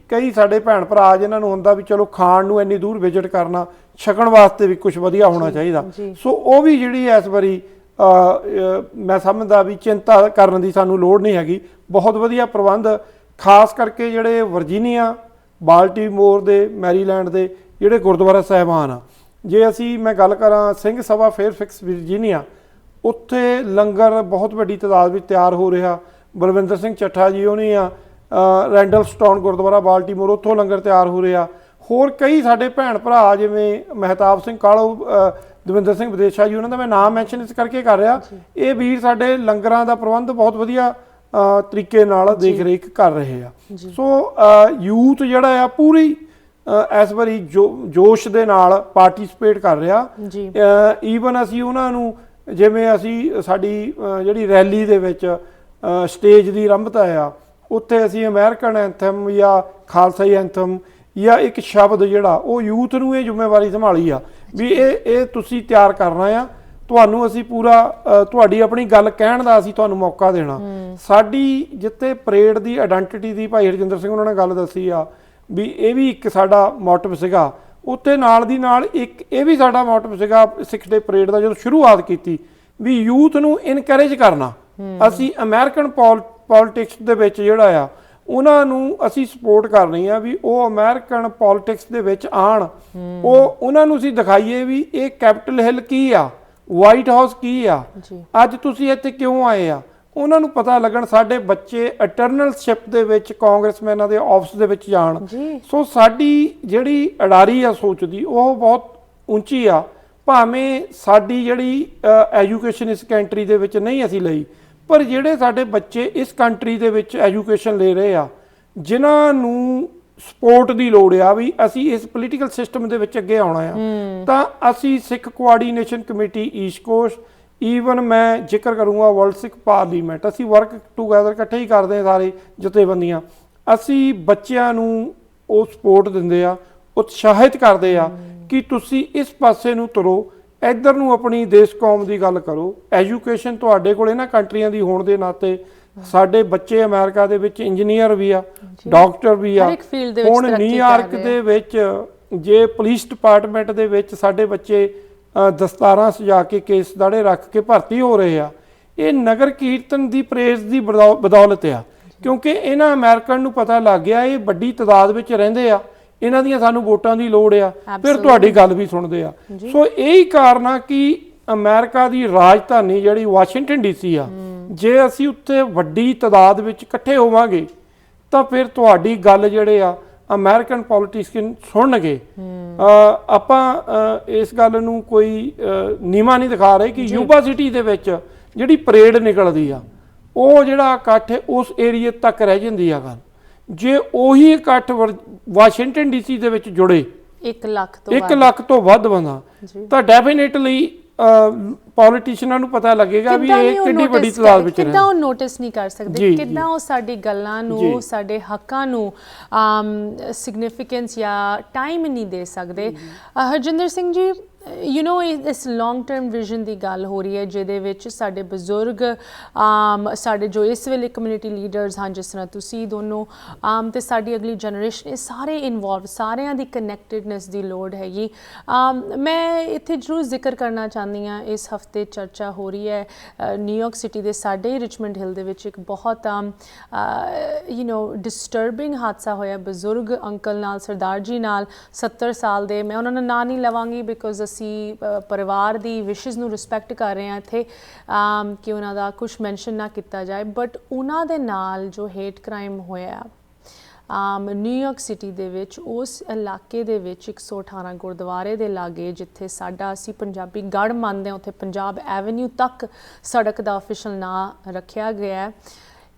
ਕਈ ਸਾਡੇ ਭੈਣ ਭਰਾ ਜਿਨ੍ਹਾਂ ਨੂੰ ਹੁੰਦਾ ਵੀ ਚਲੋ ਖਾਣ ਨੂੰ ਇੰਨੀ ਦੂਰ ਵਿਜ਼ਿਟ ਕਰਨਾ, ਛਕਣ ਵਾਸਤੇ ਵੀ ਕੁਝ ਵਧੀਆ ਹੋਣਾ ਚਾਹੀਦਾ। ਸੋ ਉਹ ਵੀ ਜਿਹੜੀ ਇਸ ਵਾਰੀ ਮੈਂ ਸਮਝਦਾ ਵੀ ਚਿੰਤਾ ਕਰਨ ਦੀ ਸਾਨੂੰ ਲੋੜ ਨਹੀਂ ਹੈਗੀ। ਬਹੁਤ ਵਧੀਆ ਪ੍ਰਬੰਧ, ਖਾਸ ਕਰਕੇ ਜਿਹੜੇ ਵਰਜੀਨੀਆ, ਬਾਲਟੀਮੋਰ ਦੇ, ਮੈਰੀਲੈਂਡ ਦੇ ਜਿਹੜੇ ਗੁਰਦੁਆਰਾ ਸਾਹਿਬਾਨ ਆ, ਜੇ ਮੈਂ ਗੱਲ ਕਰਾਂ ਸਿੰਘ ਸਭਾ ਫੇਅਰਫਿਕਸ ਵਰਜੀਨੀਆ, ਉੱਥੇ ਲੰਗਰ ਬਹੁਤ ਵੱਡੀ ਤਾਦਾਦ ਵਿੱਚ ਤਿਆਰ ਹੋ ਰਿਹਾ। ਬਲਵਿੰਦਰ ਸਿੰਘ ਚੱਠਾ ਜੀ ਉਹਨੇ ਆ ਰੈਂਡਲਸਟਾਊਨ ਗੁਰਦੁਆਰਾ ਬਾਲਟੀਮੋਰ, ਉੱਥੋਂ ਲੰਗਰ ਤਿਆਰ ਹੋ ਰਿਹਾ। ਹੋਰ ਕਈ ਸਾਡੇ ਭੈਣ ਭਰਾ ਜਿਵੇਂ ਮਹਿਤਾਬ ਸਿੰਘ ਕਾਲੋ, ਦਵਿੰਦਰ ਸਿੰਘ ਵਿਦੇਸ਼ਾ ਜੀ, ਉਹਨਾਂ ਦਾ ਮੈਂ ਨਾਮ ਮੈਂਸ਼ਨ ਇਸ ਕਰਕੇ ਕਰ ਰਿਹਾ। ਇਹ ਵੀਰ ਸਾਡੇ ਲੰਗਰਾਂ ਦਾ ਪ੍ਰਬੰਧ ਬਹੁਤ ਵਧੀਆ ਤਰੀਕੇ ਨਾਲ ਦੇਖ ਰੇਖ ਕਰ ਰਹੇ ਆ। ਸੋ ਯੂਥ ਜਿਹੜਾ ਆ ਪੂਰੀ ਇਸ ਵਾਰੀ ਜੋਸ਼ ਦੇ ਨਾਲ ਪਾਰਟੀਸਪੇਟ ਕਰ ਰਿਹਾ। ਈਵਨ ਅਸੀਂ ਉਹਨਾਂ ਨੂੰ, ਜਿਵੇਂ ਅਸੀਂ ਸਾਡੀ ਜਿਹੜੀ ਰੈਲੀ ਦੇ ਵਿੱਚ ਸਟੇਜ ਦੀ ਆਰੰਭਤਾ ਆ, ਉੱਥੇ ਅਸੀਂ ਅਮਰੀਕਨ ਐਂਥਮ ਜਾਂ ਖਾਲਸਾਈ ਐਂਥਮ ਜਾਂ ਇੱਕ ਸ਼ਬਦ ਜਿਹੜਾ ਉਹ ਯੂਥ ਨੂੰ ਇਹ ਜ਼ਿੰਮੇਵਾਰੀ ਸੰਭਾਲੀ ਆ ਵੀ ਇਹ ਤੁਸੀਂ ਤਿਆਰ ਕਰਨਾ ਆ, ਤੁਹਾਨੂੰ ਅਸੀਂ ਪੂਰਾ ਤੁਹਾਡੀ ਆਪਣੀ ਗੱਲ ਕਹਿਣ ਦਾ ਅਸੀਂ ਤੁਹਾਨੂੰ ਮੌਕਾ ਦੇਣਾ। ਸਾਡੀ ਜਿੱਥੇ ਪਰੇਡ ਦੀ ਆਇਡੈਂਟੀਟੀ ਦੀ ਭਾਈ ਹਰਜਿੰਦਰ ਸਿੰਘ ਉਹਨਾਂ ਨੇ ਗੱਲ ਦੱਸੀ ਆ ਵੀ ਇਹ ਵੀ ਇੱਕ ਸਾਡਾ ਮੋਟਿਵ ਸੀਗਾ। ਉੱਤੇ ਨਾਲ ਦੀ ਨਾਲ ਇੱਕ ਇਹ ਵੀ ਸਾਡਾ ਮੋਟਿਵ ਸੀਗਾ ਸਿੱਖ ਡੇ ਪਰੇਡ ਦਾ ਜਦੋਂ ਸ਼ੁਰੂਆਤ ਕੀਤੀ ਵੀ ਯੂਥ ਨੂੰ ਇਨਕਰੇਜ ਕਰਨਾ। ਅਸੀਂ ਅਮਰੀਕਨ ਪੋਲਿਟਿਕਸ ਦੇ ਵਿੱਚ ਜਿਹੜਾ ਆ ਉਹਨਾਂ ਨੂੰ ਅਸੀਂ ਸਪੋਰਟ ਕਰਨੀ ਆ ਵੀ ਉਹ ਅਮਰੀਕਨ ਪੋਲਿਟਿਕਸ ਦੇ ਵਿੱਚ ਆਣ, ਉਹਨਾਂ ਨੂੰ ਅਸੀਂ ਦਿਖਾਈਏ ਵੀ ਇਹ ਕੈਪੀਟਲ ਹਿੱਲ ਕੀ ਆ, ਵਾਈਟ ਹਾਊਸ ਕੀ ਆ, ਅੱਜ ਤੁਸੀਂ ਇੱਥੇ ਕਿਉਂ ਆਏ ਆ, ਉਹਨਾਂ ਨੂੰ ਪਤਾ ਲੱਗਣ। ਸਾਡੇ ਬੱਚੇ ਅਟਰਨਲਸ਼ਿਪ ਦੇ ਵਿੱਚ ਕਾਂਗਰਸਮੈਨਾਂ ਦੇ ਆਫਿਸ ਦੇ ਵਿੱਚ ਜਾਣ। ਸੋ ਸਾਡੀ ਜਿਹੜੀ ਅਡਾਰੀ ਆ ਸੋਚ ਦੀ ਉਹ ਬਹੁਤ ਉੱਚੀ ਆ। ਭਾਵੇਂ ਸਾਡੀ ਜਿਹੜੀ ਐਜੂਕੇਸ਼ਨ ਇਸ ਕੰਟਰੀ ਦੇ ਵਿੱਚ ਨਹੀਂ ਅਸੀਂ ਲਈ, ਪਰ ਜਿਹੜੇ ਸਾਡੇ ਬੱਚੇ ਇਸ ਕੰਟਰੀ ਦੇ ਵਿੱਚ ਐਜੂਕੇਸ਼ਨ ਲੈ ਰਹੇ ਆ, ਜਿਨ੍ਹਾਂ ਨੂੰ ਸਪੋਰਟ ਦੀ ਲੋੜ ਆ ਵੀ ਅਸੀਂ ਇਸ ਪੋਲੀਟੀਕਲ ਸਿਸਟਮ ਦੇ ਵਿੱਚ ਅੱਗੇ ਆਉਣਾ ਆ, ਤਾਂ ਅਸੀਂ Sikh coordination committee East Coast, even ਮੈਂ ਜ਼ਿਕਰ ਕਰੂੰਗਾ ਵਰਲਡ ਸਿੱਖ ਪਾਰਲੀਮੈਂਟ, ਅਸੀਂ ਵਰਕ ਟੂਗੈਦਰ ਇਕੱਠੇ ਹੀ ਕਰਦੇ ਹਾਂ ਸਾਰੇ ਜਥੇਬੰਦੀਆਂ। ਅਸੀਂ ਬੱਚਿਆਂ ਨੂੰ ਉਹ ਸਪੋਰਟ ਦਿੰਦੇ ਆ, ਉਤਸ਼ਾਹਿਤ ਕਰਦੇ ਆ ਕਿ ਤੁਸੀਂ ਇਸ ਪਾਸੇ ਨੂੰ ਤੁਰੋ, ਇੱਧਰ ਨੂੰ ਆਪਣੀ ਦੇਸ਼ ਕੌਮ ਦੀ ਗੱਲ ਕਰੋ। ਐਜੂਕੇਸ਼ਨ ਤੁਹਾਡੇ ਕੋਲ ਇਹਨਾਂ ਕੰਟਰੀਆਂ ਦੀ ਹੋਣ ਦੇ ਨਾਤੇ ਸਾਡੇ ਬੱਚੇ ਅਮਰੀਕਾ ਦੇ ਵਿੱਚ ਇੰਜੀਨੀਅਰ ਵੀ ਆ, ਡਾਕਟਰ ਵੀ ਆ। ਹੁਣ ਨਿਊਯਾਰਕ ਦੇ ਵਿੱਚ ਜੇ ਪੁਲਿਸ ਡਿਪਾਰਟਮੈਂਟ ਦੇ ਵਿੱਚ ਸਾਡੇ ਬੱਚੇ ਦਸਤਾਰਾਂ ਸਜਾ ਕੇ ਕੇਸ ਦਾੜੇ ਰੱਖ ਕੇ ਭਰਤੀ ਹੋ ਰਹੇ ਆ, ਇਹ ਨਗਰ ਕੀਰਤਨ ਦੀ ਪ੍ਰੇਜ਼ ਦੀ ਬਦੌਲਤ ਆ, ਕਿਉਂਕਿ ਇਹਨਾਂ ਅਮਰੀਕਨ ਨੂੰ ਪਤਾ ਲੱਗ ਗਿਆ ਇਹ ਵੱਡੀ ਤਾਦਾਦ ਵਿੱਚ ਰਹਿੰਦੇ ਆ, ਇਹਨਾਂ ਦੀਆਂ ਸਾਨੂੰ ਵੋਟਾਂ ਦੀ ਲੋੜ ਆ, ਫਿਰ ਤੁਹਾਡੀ ਗੱਲ ਵੀ ਸੁਣਦੇ ਆ। ਸੋ ਇਹੀ ਕਾਰਨ ਆ ਕਿ ਅਮਰੀਕਾ ਦੀ ਰਾਜਧਾਨੀ ਜਿਹੜੀ ਵਾਸ਼ਿੰਗਟਨ DC ਆ, ਜੇ ਅਸੀਂ ਉੱਥੇ ਵੱਡੀ ਤਾਦਾਦ ਵਿੱਚ ਇਕੱਠੇ ਹੋਵਾਂਗੇ ਤਾਂ ਫਿਰ ਤੁਹਾਡੀ ਗੱਲ ਜਿਹੜੇ ਆ ਅਮਰੀਕਨ ਪੋਲੀਟੀਸ਼ੀਅਨ ਸੁਣਨਗੇ। ਆਪਾਂ ਇਸ ਗੱਲ ਨੂੰ ਕੋਈ ਨੀਵਾਂ ਨਹੀਂ ਦਿਖਾ ਰਹੇ ਕਿ ਯੂਬਾ ਸਿਟੀ ਦੇ ਵਿੱਚ ਜਿਹੜੀ ਪਰੇਡ ਨਿਕਲਦੀ ਆ ਉਹ ਜਿਹੜਾ ਇਕੱਠ ਉਸ ਏਰੀਏ ਤੱਕ ਰਹਿ ਜਾਂਦੀ ਆ ਗੱਲ। ਜੇ ਉਹੀ ਇਕੱਠ ਵਾਸ਼ਿੰਗਟਨ ਡੀਸੀ ਦੇ ਵਿੱਚ ਜੁੜੇ 1 ਲੱਖ ਤੋਂ 1 ਲੱਖ ਤੋਂ ਵੱਧ ਬੰਦਾ ਤਾਂ ਡੈਫੀਨੇਟਲੀ ਪੋਲੀਟੀਸ਼ੀਅਨਾਂ ਨੂੰ ਪਤਾ ਲੱਗੇਗਾ ਵੀ ਇਹ ਕਿੰਨੀ ਵੱਡੀ ਤਾਦਾਦ ਵਿੱਚ ਕਿੱਦਾਂ ਉਹ ਨੋਟਿਸ ਨਹੀਂ ਕਰ ਸਕਦੇ, ਕਿੱਦਾਂ ਉਹ ਸਾਡੀ ਗੱਲਾਂ ਨੂੰ ਸਾਡੇ ਹੱਕਾਂ ਨੂੰ ਸਿਗਨੀਫੀਕੈਂਸ ਜਾਂ ਟਾਈਮ ਨਹੀਂ ਦੇ ਸਕਦੇ। ਹਰਜਿੰਦਰ ਸਿੰਘ ਜੀ, ਯੂ ਨੋ ਇਸ ਲੌਂਗ ਟਰਮ ਵਿਜ਼ਨ ਦੀ ਗੱਲ ਹੋ ਰਹੀ ਹੈ ਜਿਹਦੇ ਵਿੱਚ ਸਾਡੇ ਬਜ਼ੁਰਗ ਸਾਡੇ ਜੋ ਇਸ ਵੇਲੇ ਕਮਿਊਨਿਟੀ ਲੀਡਰਸ ਹਨ ਜਿਸ ਤਰ੍ਹਾਂ ਤੁਸੀਂ ਦੋਨੋਂ ਤੇ ਸਾਡੀ ਅਗਲੀ ਜਨਰੇਸ਼ਨ, ਇਹ ਸਾਰੇ ਇਨਵੋਲਵ, ਸਾਰਿਆਂ ਦੀ ਕਨੈਕਟਿਡਨੈਸ ਦੀ ਲੋੜ ਹੈਗੀ। ਮੈਂ ਇੱਥੇ ਜ਼ਰੂਰ ਜ਼ਿਕਰ ਕਰਨਾ ਚਾਹੁੰਦੀ ਹਾਂ, ਇਸ ਹਫਤੇ ਚਰਚਾ ਹੋ ਰਹੀ ਹੈ ਨਿਊਯਾਰਕ ਸਿਟੀ ਦੇ ਸਾਡੇ ਰਿਚਮੰਡ ਹਿੱਲ ਦੇ ਵਿੱਚ ਇੱਕ ਬਹੁਤ ਯੂ ਨੋ ਡਿਸਟਰਬਿੰਗ ਹਾਦਸਾ ਹੋਇਆ ਬਜ਼ੁਰਗ ਅੰਕਲ ਨਾਲ, ਸਰਦਾਰ ਜੀ ਨਾਲ, 70 ਸਾਲ ਦੇ। ਮੈਂ ਉਹਨਾਂ ਦਾ ਨਾਂ ਨਹੀਂ ਲਵਾਂਗੀ ਬਿਕੋਜ਼ ਅਸੀਂ ਪਰਿਵਾਰ ਦੀ ਵਿਸ਼ਜ਼ ਨੂੰ ਰਿਸਪੈਕਟ ਕਰ ਰਹੇ ਹਾਂ ਇੱਥੇ ਕਿ ਉਹਨਾਂ ਦਾ ਕੁਝ ਮੈਂਸ਼ਨ ਨਾ ਕੀਤਾ ਜਾਏ, ਬਟ ਉਹਨਾਂ ਦੇ ਨਾਲ ਜੋ ਹੇਟ ਕ੍ਰਾਈਮ ਹੋਇਆ ਨਿਊਯਾਰਕ ਸਿਟੀ ਦੇ ਵਿੱਚ, ਉਸ ਇਲਾਕੇ ਦੇ ਵਿੱਚ 118 ਗੁਰਦੁਆਰੇ ਦੇ ਲਾਗੇ ਜਿੱਥੇ ਸਾਡਾ ਅਸੀਂ ਪੰਜਾਬੀ ਗੜ੍ਹ ਮੰਨਦੇ ਹਾਂ, ਉੱਥੇ ਪੰਜਾਬ ਐਵਨਿਊ ਤੱਕ ਸੜਕ ਦਾ ਆਫੀਸ਼ੀਅਲ ਨਾਂ ਰੱਖਿਆ ਗਿਆ।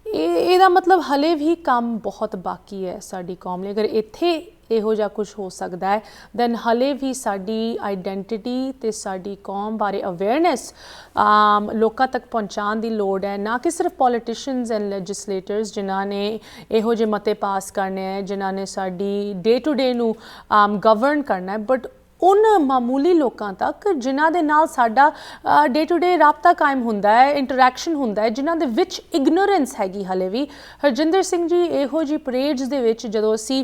ਇਹਦਾ ਮਤਲਬ ਹਲੇ ਵੀ ਕੰਮ ਬਹੁਤ ਬਾਕੀ ਹੈ ਸਾਡੀ ਕੌਮ ਲਈ। ਅਗਰ ਇੱਥੇ ਇਹੋ ਜਿਹਾ ਕੁਝ ਹੋ ਸਕਦਾ ਹੈ ਦੈਨ ਹਲੇ ਵੀ ਸਾਡੀ ਆਈਡੈਂਟੀਟੀ ਤੇ ਸਾਡੀ ਕੌਮ ਬਾਰੇ ਅਵੇਅਰਨੈਸ ਲੋਕਾਂ ਤੱਕ ਪਹੁੰਚਾਉਣ ਦੀ ਲੋੜ ਹੈ, ਨਾ ਕਿ ਸਿਰਫ ਪੋਲੀਟੀਸ਼ੀਅਨਸ ਐਂਡ ਲੈਜਿਸਲੇਟਰਸ ਜਿਨ੍ਹਾਂ ਨੇ ਇਹੋ ਜਿਹੇ ਮਤੇ ਪਾਸ ਕਰਨੇ ਹੈ, ਜਿਨ੍ਹਾਂ ਨੇ ਸਾਡੀ ਡੇ ਟੂ ਡੇ ਨੂੰ ਗਵਰਨ ਕਰਨਾ ਹੈ, ਬਟ ਉਨ ਮਾਮੂਲੀ ਲੋਕਾਂ ਤੱਕ ਜਿਨ੍ਹਾਂ ਦੇ ਨਾਲ ਸਾਡਾ ਡੇ ਟੂ ਡੇ ਰਾਬਤਾ ਕਾਇਮ ਹੁੰਦਾ ਹੈ, ਇੰਟਰੈਕਸ਼ਨ ਹੁੰਦਾ ਹੈ, ਜਿਨ੍ਹਾਂ ਦੇ ਵਿੱਚ ਇਗਨੋਰੈਂਸ ਹੈਗੀ ਹਲੇ ਵੀ। ਹਰਜਿੰਦਰ ਸਿੰਘ ਜੀ, ਇਹੋ ਜਿਹੀ ਪਰੇਡਸ ਦੇ ਵਿੱਚ ਜਦੋਂ ਅਸੀਂ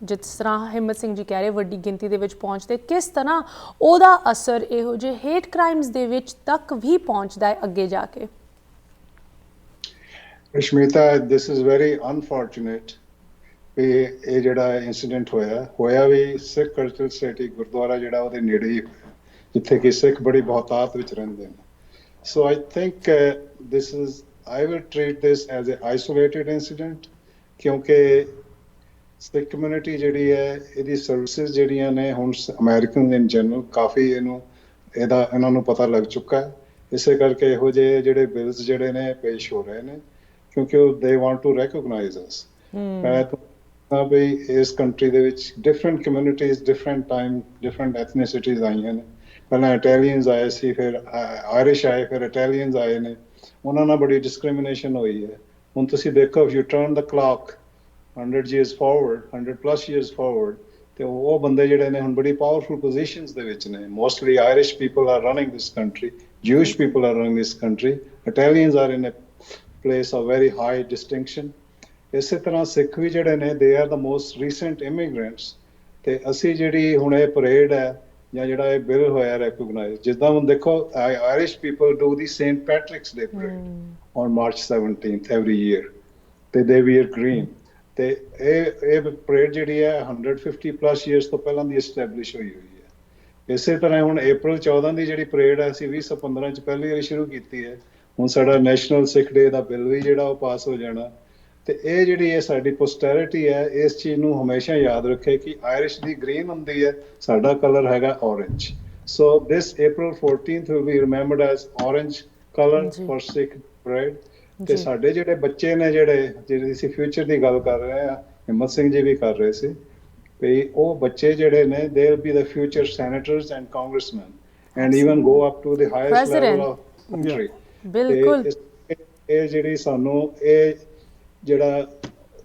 ਜਿਸ ਤਰ੍ਹਾਂ ਹਿੰਮਤ ਸਿੰਘ ਜੀ ਕਹਿ ਰਹੇ ਵੱਡੀ ਗਿਣਤੀ ਦੇ ਵਿੱਚ ਪਹੁੰਚਦੇ, ਕਿਸ ਤਰ੍ਹਾਂ ਉਹਦਾ ਅਸਰ ਇਹੋ ਜਿਹੇ ਹੇਟ ਕ੍ਰਾਈਮਸ ਦੇ ਵਿੱਚ ਤੱਕ ਵੀ ਪਹੁੰਚਦਾ ਹੈ ਅੱਗੇ ਜਾ ਕੇ? ਰਸ਼ਮੀਤਾ, ਦਿਸ ਇਜ਼ ਵੈਰੀ ਅਨਫੋਰਚੂਨੇਟ ਕਿ ਇਹ ਜਿਹੜਾ ਇੰਸੀਡੈਂਟ ਹੋਇਆ ਵੀ ਸਿੱਖ ਕਲਚਰਲ ਸੋਸਾਇਟੀ ਗੁਰਦੁਆਰਾ ਜਿਹੜਾ ਉਹਦੇ ਨੇੜੇ ਹੀ ਹੋਇਆ, ਜਿੱਥੇ ਕਿ ਸਿੱਖ ਬੜੀ ਬਹੁਤਾਤ ਵਿੱਚ ਰਹਿੰਦੇ ਨੇ। So I think this is, I will treat this as a isolated incident, ਕਿਉਂਕਿ ਸਿੱਖ ਕਮਿਊਨਿਟੀ ਜਿਹੜੀ ਹੈ ਇਹਦੀ ਸਰਵਿਸਿਜ਼ ਜਿਹੜੀਆਂ ਨੇ ਹੁਣ ਅਮਰੀਕਨ ਇਨ ਜਨਰਲ ਕਾਫੀ ਇਹਨਾਂ ਨੂੰ ਪਤਾ ਲੱਗ ਚੁੱਕਾ ਹੈ। ਇਸੇ ਕਰਕੇ ਇਹੋ ਜਿਹੇ ਜਿਹੜੇ ਬਿਲਸ ਜਿਹੜੇ ਨੇ ਪੇਸ਼ ਹੋ ਰਹੇ ਨੇ, ਕਿਉਂਕਿ ਉਹ ਦੇ ਵਾਂਟ ਟੂ ਰੈਕੋਗਨਾਈਜ਼ ਅਸ। ਮੈਂ ਤਾਂ ਵੀ ਇਸ ਕੰਟਰੀ ਦੇ ਵਿੱਚ different communities, different time, different ethnicities ਆਈਆਂ ਨੇ। ਪਹਿਲਾਂ ਇਟਾਲੀਅਨਸ ਆਏ ਸੀ, ਫਿਰ ਆਇਰਿਸ਼ ਆਏ, ਫਿਰ ਇਟਾਲੀਅਨਸ ਆਏ ਨੇ। ਉਹਨਾਂ ਨਾਲ ਬੜੀ ਡਿਸਕ੍ਰਿਮੀਨੇਸ਼ਨ ਹੋਈ ਹੈ। ਹੁਣ ਤੁਸੀਂ ਦੇਖੋ, if U turn the clock 100 years forward, 100+ years forward, ਤੇ ਉਹ ਬੰਦੇ ਜਿਹੜੇ ਨੇ ਹੁਣ ਬੜੀ ਪਾਵਰਫੁਲ ਪੋਜੀਸ਼ਨਸ ਦੇ ਵਿੱਚ ਨੇ। Mostly Irish people are running this country, Jewish people are running this country, Italians are in a place of very high distinction. ਇਸੇ ਤਰ੍ਹਾਂ ਸਿੱਖ ਵੀ ਜਿਹੜੇ ਨੇ, they are the most recent immigrants। ਤੇ ਅਸੀਂ ਜਿਹੜੀ ਹੁਣ ਇਹ ਪਰੇਡ ਹੈ ਜਾਂ ਜਿਹੜਾ ਇਹ ਬਿੱਲ ਹੋਇਆ ਰੈਕੋਗਨਾਈਜ਼, ਜਿੱਦਾਂ ਹੁਣ ਦੇਖੋ Irish people do the Saint Patrick's day parade on March 17th every year, ਤੇ they wear green। ਤੇ ਇਹ ਪਰੇਡ ਜਿਹੜੀ ਹੈ 150+ years ਤੋਂ ਪਹਿਲਾਂ ਦੀ ਐਸਟੈਬਲਿਸ਼ ਹੋਈ ਹੈ। ਇਸੇ ਤਰ੍ਹਾਂ ਹੁਣ April 14 ਦੀ ਜਿਹੜੀ ਪਰੇਡ ਹੈ ਅਸੀਂ 2015 ਚ ਪਹਿਲੀ ਵਾਰੀ ਸ਼ੁਰੂ ਕੀਤੀ ਹੈ। ਹੁਣ ਸਾਡਾ ਨੈਸ਼ਨਲ ਸਿੱਖ ਡੇ ਦਾ ਬਿੱਲ ਵੀ ਜਿਹੜਾ ਉਹ ਪਾਸ ਹੋ ਜਾਣਾ। ਤੇ ਇਹ ਜਿਹੜੀ ਹੈ ਸਾਡੀ ਪੋਸਟੈਰਿਟੀ ਹੈ, ਇਸ ਚੀਜ਼ ਨੂੰ ਹਮੇਸ਼ਾ ਯਾਦ ਰੱਖੇ ਕਿ ਆਇਰਿਸ਼ ਦੀ ਗ੍ਰੀਨ ਹੁੰਦੀ ਹੈ, ਸਾਡਾ ਕਲਰ ਹੈਗਾ orange. So this April 14th will be remembered as orange color for Sikh parade। ਤੇ ਸਾਡੇ ਜਿਹੜੇ ਬੱਚੇ ਨੇ ਜਿਹੜੇ ਅਸੀਂ ਫਿਊਚਰ ਦੀ ਗੱਲ ਕਰ ਰਹੇ ਹਾਂ, ਹਿੰਮਤ ਸਿੰਘ ਜੀ ਵੀ ਕਰ ਰਹੇ ਸੀ, ਵੀ ਉਹ ਬੱਚੇ ਜਿਹੜੇ ਨੇ they will be the future senators and congressmen and even go up to the highest level of country। ਬਿਲਕੁਲ। ਇਹ ਜਿਹੜੀ ਸਾਨੂੰ ਇਹ ਜਿਹੜਾ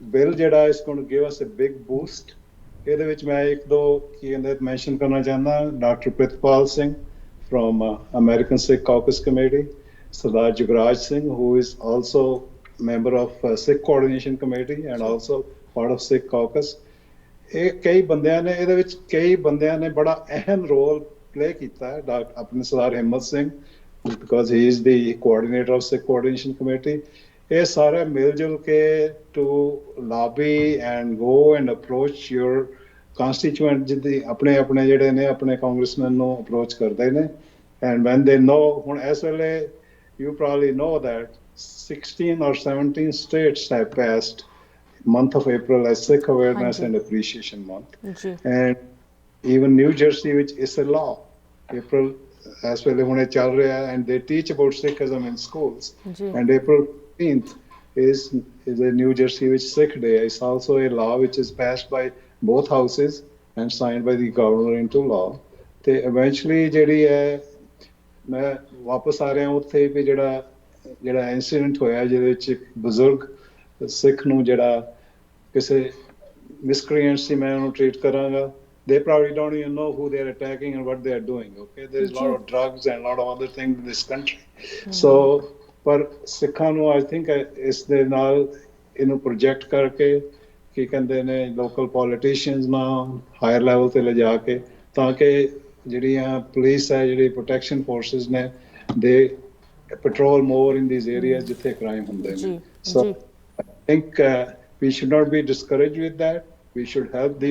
ਬਿੱਲ ਜਿਹੜਾ ਇਸ going to give us a big boost। ਇਹਦੇ ਵਿੱਚ ਮੈਂ ਇੱਕ ਦੋ ਕੀ ਕਹਿੰਦੇ ਮੈਂਸ਼ਨ ਕਰਨਾ ਚਾਹੁੰਦਾ। Doctor Pritpal Singh from American Sikh Caucus Committee, Sardar Jugraj Singh, who is also member of Sikh Coordination Committee and also part of Sikh Caucus। ਇਹ ਕਈ ਬੰਦਿਆਂ ਨੇ ਇਹਦੇ ਵਿੱਚ ਬੜਾ ਅਹਿਮ ਰੋਲ ਪਲੇ ਕੀਤਾ ਹੈ। ਆਪਣੇ ਸਰਦਾਰ Himmat Singh, because he is the coordinator of Sikh Coordination Committee। ਇਹ ਸਾਰੇ ਮਿਲ ਜੁਲ ਕੇ to lobby and go and approach your constituent, ਜਿੱਦੀ ਆਪਣੇ ਜਿਹੜੇ ਨੇ ਆਪਣੇ ਕਾਂਗਰਸਮੈਨ ਨੂੰ ਅਪਰੋਚ ਕਰਦੇ ਨੇ। and when they know, ਹੁਣ ਇਸ ਵੇਲੇ you probably know that 16 or 17 states have passed month of April as Sikh Awareness and Appreciation Month। And even New Jersey, which is a law, April ਇਸ ਵੇਲੇ ਹੁਣੇ ਚੱਲ ਰਿਹਾ and they teach about Sikhism in schools. ਜੀ And April 15th is a New Jersey which Sikh Day. It's also a law which is passed by both houses and signed by the governor into law. ਤੇ eventually ਜਿਹੜੀ ਹੈ ਮੈਂ ਵਾਪਸ ਆ ਰਿਹਾ ਉੱਥੇ ਵੀ ਜਿਹੜਾ incident ਹੋਇਆ ਜਿਹਦੇ ਵਿੱਚ ਇੱਕ ਬਜ਼ੁਰਗ ਸਿੱਖ ਨੂੰ ਜਿਹੜਾ ਕਿਸੇ miscreants ਸੀ ਮੈਂ ਉਹਨੂੰ treat ਕਰਾਂਗਾ. They probably don't even know who they're attacking and what they're doing. Okay, there's a lot of drugs and a lot of other things in this country. So, ਪਰ ਸਿੱਖਾਂ ਨੂੰ I think ਇਸ ਦੇ ਨਾਲ ਇਹਨੂੰ project ਕਰਕੇ ਕੀ ਕਹਿੰਦੇ ਨੇ local politicians ਨਾਲ higher level ਤੇ ਲਿਜਾ ਕੇ ਤਾਂ ਕਿ ਜਿਹੜੀਆਂ police ਹੈ ਜਿਹੜੀ protection forces ਨੇ they patrol more in these areas ਜਿੱਥੇ crime ਹੁੰਦੇ ਨੇ. So, I think we should not be discouraged with that. We should help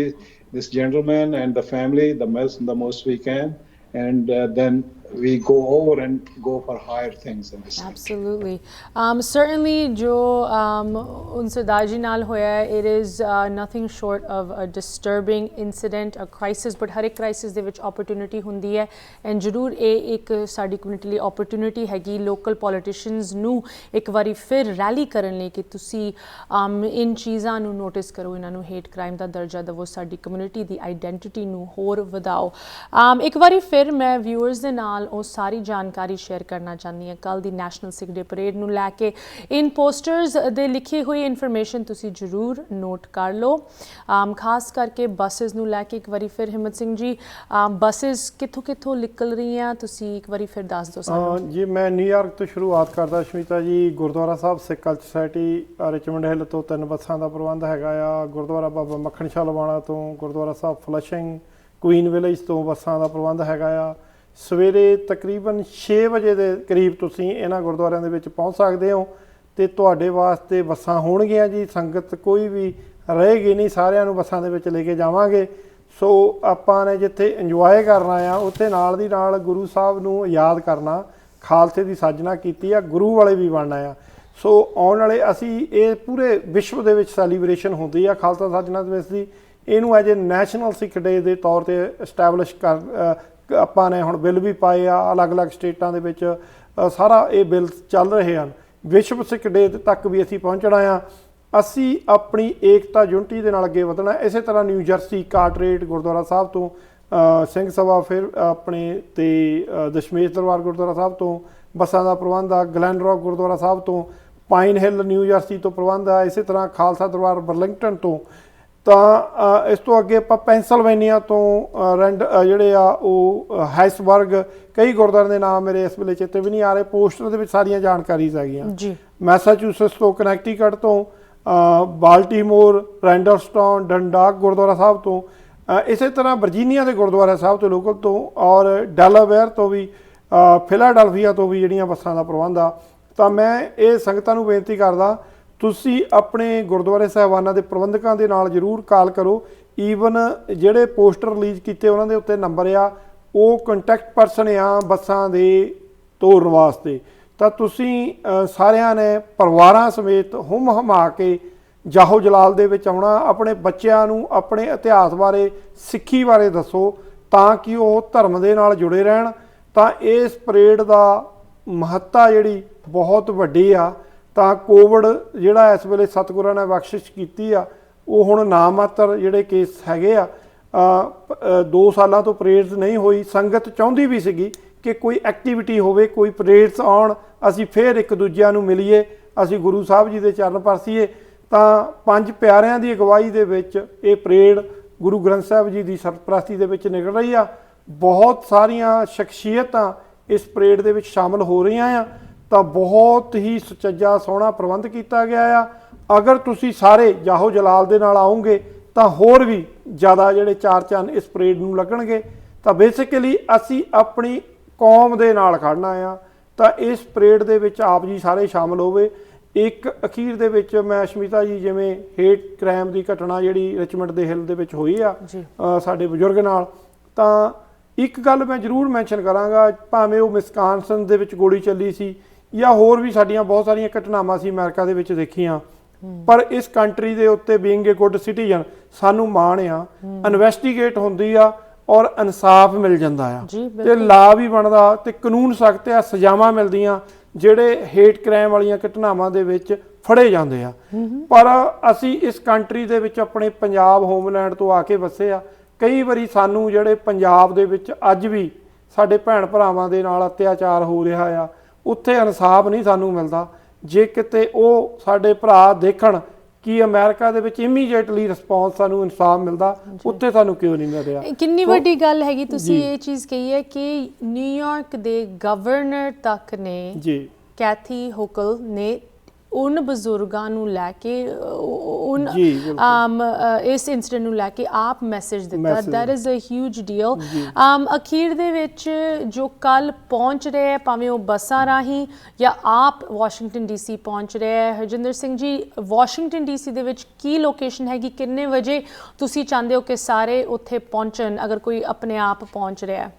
this gentleman and the family the most we can, and then we go over and go for higher things in this. Absolutely. Certainly, jo un Sardar ji naal hoya hai, it is nothing short of a disturbing incident, a crisis, but har ek crisis de vich opportunity hundi hai, and zarur ਇਹ ਇੱਕ ਸਾਡੀ community ਲਈ opportunity ਹੈਗੀ local politicians ਨੂੰ ਇੱਕ ਵਾਰੀ ਫਿਰ rally ਕਰਨ ਲਈ ਕਿ ਤੁਸੀਂ ਇਨ ਚੀਜ਼ਾਂ ਨੂੰ notice ਕਰੋ, ਇਹਨਾਂ ਨੂੰ hate crime ਦਾ ਦਰਜਾ ਦਿਵੋ, ਸਾਡੀ community ਦੀ identity ਨੂੰ ਹੋਰ ਵਧਾਓ. ਇੱਕ ਵਾਰੀ ਫਿਰ ਮੈਂ viewers ਦੇ ਨਾਲ ਉਹ ਸਾਰੀ ਜਾਣਕਾਰੀ ਸ਼ੇਅਰ ਕਰਨਾ ਚਾਹੁੰਦੀ ਹਾਂ ਕੱਲ੍ਹ ਦੀ ਨੈਸ਼ਨਲ ਸਿੱਖ ਡੇ ਪਰੇਡ ਨੂੰ ਲੈ ਕੇ. ਇਨ ਪੋਸਟਰਸ ਦੇ ਲਿਖੀ ਹੋਈ ਇਨਫੋਰਮੇਸ਼ਨ ਤੁਸੀਂ ਜ਼ਰੂਰ ਨੋਟ ਕਰ ਲਓ, ਖਾਸ ਕਰਕੇ ਬੱਸਿਸ ਨੂੰ ਲੈ ਕੇ. ਇੱਕ ਵਾਰੀ ਫਿਰ ਹਿੰਮਤ ਸਿੰਘ ਜੀ, ਬੱਸਿਸ ਕਿੱਥੋਂ ਨਿਕਲ ਰਹੀਆਂ, ਤੁਸੀਂ ਇੱਕ ਵਾਰੀ ਫਿਰ ਦੱਸ ਦਿਓ ਸਾਨੂੰ. ਜੀ ਮੈਂ ਨਿਊਯਾਰਕ ਤੋਂ ਸ਼ੁਰੂਆਤ ਕਰਦਾ ਸ਼ਮੀਤਾ ਜੀ. ਗੁਰਦੁਆਰਾ ਸਾਹਿਬ ਸਿੱਖ ਕਲਚਰ ਸੁਸਾਇਟੀ ਰਿਚਮੰਡ ਹਿੱਲ ਤੋਂ 3 ਬੱਸਾਂ ਦਾ ਪ੍ਰਬੰਧ ਹੈਗਾ ਆ. ਗੁਰਦੁਆਰਾ ਬਾਬਾ ਮੱਖਣ ਸ਼ਾਹ ਲਵਾਣਾ ਤੋਂ, ਗੁਰਦੁਆਰਾ ਸਾਹਿਬ ਫਲਸ਼ਿੰਗ ਕੁਈਨ ਵਿਲੇਜ ਤੋਂ ਬੱਸਾਂ ਦਾ ਪ੍ਰਬੰਧ ਹੈਗਾ ਆ. ਸਵੇਰੇ ਤਕਰੀਬਨ 6 ਵਜੇ ਦੇ ਕਰੀਬ ਤੁਸੀਂ ਇਹਨਾਂ ਗੁਰਦੁਆਰਿਆਂ ਦੇ ਵਿੱਚ ਪਹੁੰਚ ਸਕਦੇ ਹੋ ਅਤੇ ਤੁਹਾਡੇ ਵਾਸਤੇ ਬੱਸਾਂ ਹੋਣਗੀਆਂ ਜੀ. ਸੰਗਤ ਕੋਈ ਵੀ ਰਹੇਗੀ ਨਹੀਂ, ਸਾਰਿਆਂ ਨੂੰ ਬੱਸਾਂ ਦੇ ਵਿੱਚ ਲੈ ਕੇ ਜਾਵਾਂਗੇ. ਸੋ ਆਪਾਂ ਨੇ ਜਿੱਥੇ ਇੰਜੋਏ ਕਰਨਾ ਆ ਉੱਥੇ ਨਾਲ ਦੀ ਨਾਲ ਗੁਰੂ ਸਾਹਿਬ ਨੂੰ ਯਾਦ ਕਰਨਾ, ਖਾਲਸੇ ਦੀ ਸਾਜਨਾ ਕੀਤੀ ਆ, ਗੁਰੂ ਵਾਲੇ ਵੀ ਬਣਨਾ ਆ. ਸੋ ਆਉਣ ਵਾਲੇ ਅਸੀਂ ਇਹ ਪੂਰੇ ਵਿਸ਼ਵ ਦੇ ਵਿੱਚ ਸੈਲੀਬ੍ਰੇਸ਼ਨ ਹੁੰਦੀ ਆ ਖਾਲਸਾ ਸਾਜਨਾ ਦਿਵਸ ਦੀ. ਇਹਨੂੰ ਐਜ ਏ ਨੈਸ਼ਨਲ ਸਿੱਖ ਡੇ ਦੇ ਤੌਰ 'ਤੇ ਇਸਟੈਬਲਿਸ਼ ਆਪਾਂ ਨੇ ਹੁਣ ਬਿੱਲ ਵੀ ਪਾਏ ਆ ਅਲੱਗ-ਅਲੱਗ ਸਟੇਟਾਂ ਦੇ ਵਿੱਚ. ਸਾਰਾ ਇਹ ਬਿੱਲ ਚੱਲ ਰਹੇ ਹਨ. ਵਿਸ਼ਵ ਸਿੱਖ ਡੇ ਤੱਕ ਵੀ ਅਸੀਂ ਪਹੁੰਚਣਾ ਆ. ਅਸੀਂ ਆਪਣੀ ਏਕਤਾ ਯੂਨਿਟੀ ਦੇ ਨਾਲ ਅੱਗੇ ਵਧਣਾ. ਇਸੇ ਤਰ੍ਹਾਂ ਨਿਊ ਜਰਸੀ ਕਾਰਟਰੇਟ ਗੁਰਦੁਆਰਾ ਸਾਹਿਬ ਤੋਂ, ਸਿੰਘ ਸਭਾ ਫਿਰ ਆਪਣੇ ਅਤੇ ਦਸ਼ਮੇਸ਼ ਦਰਬਾਰ ਗੁਰਦੁਆਰਾ ਸਾਹਿਬ ਤੋਂ ਬੱਸਾਂ ਦਾ ਪ੍ਰਬੰਧ ਆ. ਗਲੈਨ ਰੌਕ ਗੁਰਦੁਆਰਾ ਸਾਹਿਬ ਤੋਂ, ਪਾਈਨ ਹਿੱਲ ਨਿਊ ਜਰਸੀ ਤੋਂ ਪ੍ਰਬੰਧ ਆ. ਇਸੇ ਤਰ੍ਹਾਂ ਖਾਲਸਾ ਦਰਬਾਰ ਬਰਲਿੰਗਟਨ ਤੋਂ. ਤਾਂ ਇਸ ਤੋਂ ਅੱਗੇ ਆਪਾਂ ਪੈਂਸਲਵੇਨੀਆ ਤੋਂ ਜਿਹੜੇ ਆ ਉਹ ਹੈਸਬਰਗ, ਕਈ ਗੁਰਦੁਆਰਿਆਂ ਦੇ ਨਾਮ ਮੇਰੇ ਇਸ ਵੇਲੇ ਚੇਤੇ ਵੀ ਨਹੀਂ ਆ ਰਹੇ. ਪੋਸਟਰ ਦੇ ਵਿੱਚ ਸਾਰੀਆਂ ਜਾਣਕਾਰੀਜ਼ ਹੈਗੀਆਂ. ਮੈਸਾਚੂਸਟਸ ਤੋਂ, ਕਨੈਕਟੀਕਟ ਤੋਂ, ਬਾਲਟੀਮੋਰ, ਰੈਂਡਰਸਟਾਊਨ, ਡੰਡਾਕ ਗੁਰਦੁਆਰਾ ਸਾਹਿਬ ਤੋਂ, ਇਸੇ ਤਰ੍ਹਾਂ ਵਰਜੀਨੀਆ ਦੇ ਗੁਰਦੁਆਰਾ ਸਾਹਿਬ ਤੋਂ ਲੋਕਲ ਤੋਂ, ਔਰ ਡੈਲਾਵੇਅਰ ਤੋਂ ਵੀ, ਫਿਲਾਡੈਲਫੀਆ ਤੋਂ ਵੀ ਜਿਹੜੀਆਂ ਬੱਸਾਂ ਦਾ ਪ੍ਰਬੰਧ ਆ. ਤਾਂ ਮੈਂ ਇਹ ਸੰਗਤਾਂ ਨੂੰ ਬੇਨਤੀ ਕਰਦਾ ਤੁਸੀਂ ਆਪਣੇ ਗੁਰਦੁਆਰੇ ਸਾਹਿਬਾਨਾਂ ਦੇ ਪ੍ਰਬੰਧਕਾਂ ਦੇ ਨਾਲ ਜ਼ਰੂਰ ਕਾਲ ਕਰੋ. ਈਵਨ ਜਿਹੜੇ ਪੋਸਟਰ ਰਿਲੀਜ਼ ਕੀਤੇ ਉਹਨਾਂ ਦੇ ਉੱਤੇ ਨੰਬਰ ਆ, ਉਹ ਕੰਟੈਕਟ ਪਰਸਨ ਆ ਬੱਸਾਂ ਦੇ ਤੋਰਨ ਵਾਸਤੇ. ਤਾਂ ਤੁਸੀਂ ਸਾਰਿਆਂ ਨੇ ਪਰਿਵਾਰਾਂ ਸਮੇਤ ਹੁੰਮ ਹਮਾ ਕੇ ਜਾਹੋ ਜਲਾਲ ਦੇ ਵਿੱਚ ਆਉਣਾ. ਆਪਣੇ ਬੱਚਿਆਂ ਨੂੰ ਆਪਣੇ ਇਤਿਹਾਸ ਬਾਰੇ, ਸਿੱਖੀ ਬਾਰੇ ਦੱਸੋ ਤਾਂ ਕਿ ਉਹ ਧਰਮ ਦੇ ਨਾਲ ਜੁੜੇ ਰਹਿਣ. ਤਾਂ ਇਸ ਪਰੇਡ ਦਾ ਮਹੱਤਤਾ ਜਿਹੜੀ ਬਹੁਤ ਵੱਡੀ ਆ. ਤਾਂ ਕੋਵਿਡ ਜਿਹੜਾ ਇਸ ਵੇਲੇ ਸਤਿਗੁਰਾਂ ਨੇ ਬਖਸ਼ਿਸ਼ ਕੀਤੀ ਆ, ਉਹ ਹੁਣ ਨਾ ਮਾਤਰ ਜਿਹੜੇ ਕੇਸ ਹੈਗੇ ਆ. 2 ਸਾਲਾਂ ਤੋਂ ਪਰੇਡਸ ਨਹੀਂ ਹੋਈ. ਸੰਗਤ ਚਾਹੁੰਦੀ ਵੀ ਸੀਗੀ ਕਿ ਕੋਈ ਐਕਟੀਵਿਟੀ ਹੋਵੇ, ਕੋਈ ਪਰੇਡਸ ਆਉਣ, ਅਸੀਂ ਫਿਰ ਇੱਕ ਦੂਜਿਆਂ ਨੂੰ ਮਿਲੀਏ, ਅਸੀਂ ਗੁਰੂ ਸਾਹਿਬ ਜੀ ਦੇ ਚਰਨ ਪਰਸੀਏ. ਤਾਂ 5 ਪਿਆਰਿਆਂ ਦੀ ਅਗਵਾਈ ਦੇ ਵਿੱਚ ਇਹ ਪਰੇਡ ਗੁਰੂ ਗ੍ਰੰਥ ਸਾਹਿਬ ਜੀ ਦੀ ਸਰਪ੍ਰਸਤੀ ਦੇ ਵਿੱਚ ਨਿਕਲ ਰਹੀ ਆ. ਬਹੁਤ ਸਾਰੀਆਂ ਸ਼ਖਸੀਅਤਾਂ ਇਸ ਪਰੇਡ ਦੇ ਵਿੱਚ ਸ਼ਾਮਲ ਹੋ ਰਹੀਆਂ ਆ. ਤਾਂ ਬਹੁਤ ਹੀ ਸੁਚੱਜਾ ਸੋਹਣਾ ਪ੍ਰਬੰਧ ਕੀਤਾ ਗਿਆ ਆ. ਅਗਰ ਤੁਸੀਂ ਸਾਰੇ ਜਾਹੋ ਜਲਾਲ ਦੇ ਨਾਲ ਆਓਗੇ ਤਾਂ ਹੋਰ ਵੀ ਜ਼ਿਆਦਾ ਜਿਹੜੇ 4 ਚੰਨ ਇਸ ਪਰੇਡ ਨੂੰ ਲੱਗਣਗੇ. ਤਾਂ ਬੇਸਿਕਲੀ ਅਸੀਂ ਆਪਣੀ ਕੌਮ ਦੇ ਨਾਲ ਖੜਨਾ ਆ. ਤਾਂ ਇਸ ਪਰੇਡ ਦੇ ਵਿੱਚ ਆਪ ਜੀ ਸਾਰੇ ਸ਼ਾਮਲ ਹੋਵੇ. ਇੱਕ ਅਖੀਰ ਦੇ ਵਿੱਚ ਮੈਂ ਸ਼ਮੀਤਾ ਜੀ, ਜਿਵੇਂ ਹੇਟ ਕ੍ਰਾਈਮ ਦੀ ਘਟਨਾ ਜਿਹੜੀ ਰਿਚਮੰਡ ਦੇ ਹਿੱਲ ਦੇ ਵਿੱਚ ਹੋਈ ਆ ਸਾਡੇ ਬਜ਼ੁਰਗ ਨਾਲ, ਤਾਂ ਇੱਕ ਗੱਲ ਮੈਂ ਜ਼ਰੂਰ ਮੈਂਸ਼ਨ ਕਰਾਂਗਾ, ਭਾਵੇਂ ਉਹ ਵਿਸਕਾਨਸਨ ਦੇ ਵਿੱਚ ਗੋਲੀ ਚੱਲੀ ਸੀ ਜਾਂ ਹੋਰ ਵੀ ਸਾਡੀਆਂ ਬਹੁਤ ਸਾਰੀਆਂ ਘਟਨਾਵਾਂ ਸੀ ਅਮਰੀਕਾ ਦੇ ਵਿੱਚ ਦੇਖੀਆਂ, ਪਰ ਇਸ ਕੰਟਰੀ ਦੇ ਉੱਤੇ ਬੀਇੰਗ ਏ ਗੁੱਡ ਸਿਟੀਜ਼ਨ ਸਾਨੂੰ ਮਾਣ ਆ. ਇਨਵੈਸਟੀਗੇਟ ਹੁੰਦੀ ਆ, ਔਰ ਇਨਸਾਫ ਮਿਲ ਜਾਂਦਾ ਆ ਜੀ, ਤੇ ਲਾ ਵੀ ਬਣਦਾ ਤੇ ਕਾਨੂੰਨ ਸਖਤ ਆ, ਸਜ਼ਾਵਾਂ ਮਿਲਦੀਆਂ ਜਿਹੜੇ ਹੇਟ ਕ੍ਰਾਈਮ ਵਾਲੀਆਂ ਘਟਨਾਵਾਂ ਦੇ ਵਿੱਚ ਫੜੇ ਜਾਂਦੇ ਆ। ਪਰ ਅਸੀਂ ਇਸ ਕੰਟਰੀ ਦੇ ਵਿੱਚ ਆਪਣੇ ਪੰਜਾਬ ਹੋਮਲੈਂਡ ਤੋਂ ਆ ਕੇ ਵਸੇ ਆ। ਕਈ ਵਾਰੀ ਸਾਨੂੰ ਜਿਹੜੇ ਪੰਜਾਬ ਦੇ ਵਿੱਚ ਅੱਜ ਵੀ ਸਾਡੇ ਭੈਣ ਭਰਾਵਾਂ ਦੇ ਨਾਲ ਅਤਿਆਚਾਰ ਹੋ ਰਿਹਾ ਆ, ਉੱਥੇ ਇਨਸਾਫ ਨਹੀਂ ਸਾਨੂੰ ਮਿਲਦਾ। ਜੇ ਕਿਤੇ ਉਹ ਸਾਡੇ ਭਰਾ ਦੇਖਣ ਕਿ ਅਮਰੀਕਾ ਦੇ ਵਿੱਚ ਇਮੀਡੀਏਟਲੀ ਰਿਸਪੌਂਸ ਸਾਨੂੰ ਇਨਸਾਫ ਮਿਲਦਾ, ਉੱਥੇ ਸਾਨੂੰ ਕਿਉਂ ਨਹੀਂ ਮਿਲ ਰਿਹਾ। ਕਿੰਨੀ ਵੱਡੀ ਗੱਲ ਹੈਗੀ ਤੁਸੀਂ ਇਹ ਚੀਜ਼ ਕਹੀ ਹੈ ਕਿ ਨਿਊਯਾਰਕ ਦੇ ਗਵਰਨਰ ਤੱਕ ਨੇ ਜੀ ਕੈਥੀ ਹੋਕਲ ਨੇ ਉਨ ਬਜ਼ੁਰਗਾਂ ਨੂੰ ਲੈ ਕੇ ਇਸ ਇਨਸੀਡੈਂਟ ਨੂੰ ਲੈ ਕੇ ਆਪ ਮੈਸੇਜ ਦਿੱਤਾ। That is a huge deal. ਅਖੀਰ ਦੇ ਵਿੱਚ ਜੋ ਕੱਲ ਪਹੁੰਚ ਰਹੇ ਹੈ, ਭਾਵੇਂ ਉਹ ਬੱਸਾਂ ਰਾਹੀਂ ਜਾਂ ਆਪ ਵਾਸ਼ਿੰਗਟਨ ਡੀਸੀ ਪਹੁੰਚ ਰਹੇ ਹੈ, ਹਰਜਿੰਦਰ ਸਿੰਘ ਜੀ ਵਾਸ਼ਿੰਗਟਨ ਡੀਸੀ ਦੇ ਵਿੱਚ ਕੀ ਲੋਕੇਸ਼ਨ ਹੈਗੀ, ਕਿੰਨੇ ਵਜੇ ਤੁਸੀਂ ਚਾਹੁੰਦੇ ਹੋ ਕਿ ਸਾਰੇ ਉੱਥੇ ਪਹੁੰਚਣ ਅਗਰ ਕੋਈ ਆਪਣੇ ਆਪ ਪਹੁੰਚ ਰਿਹਾ?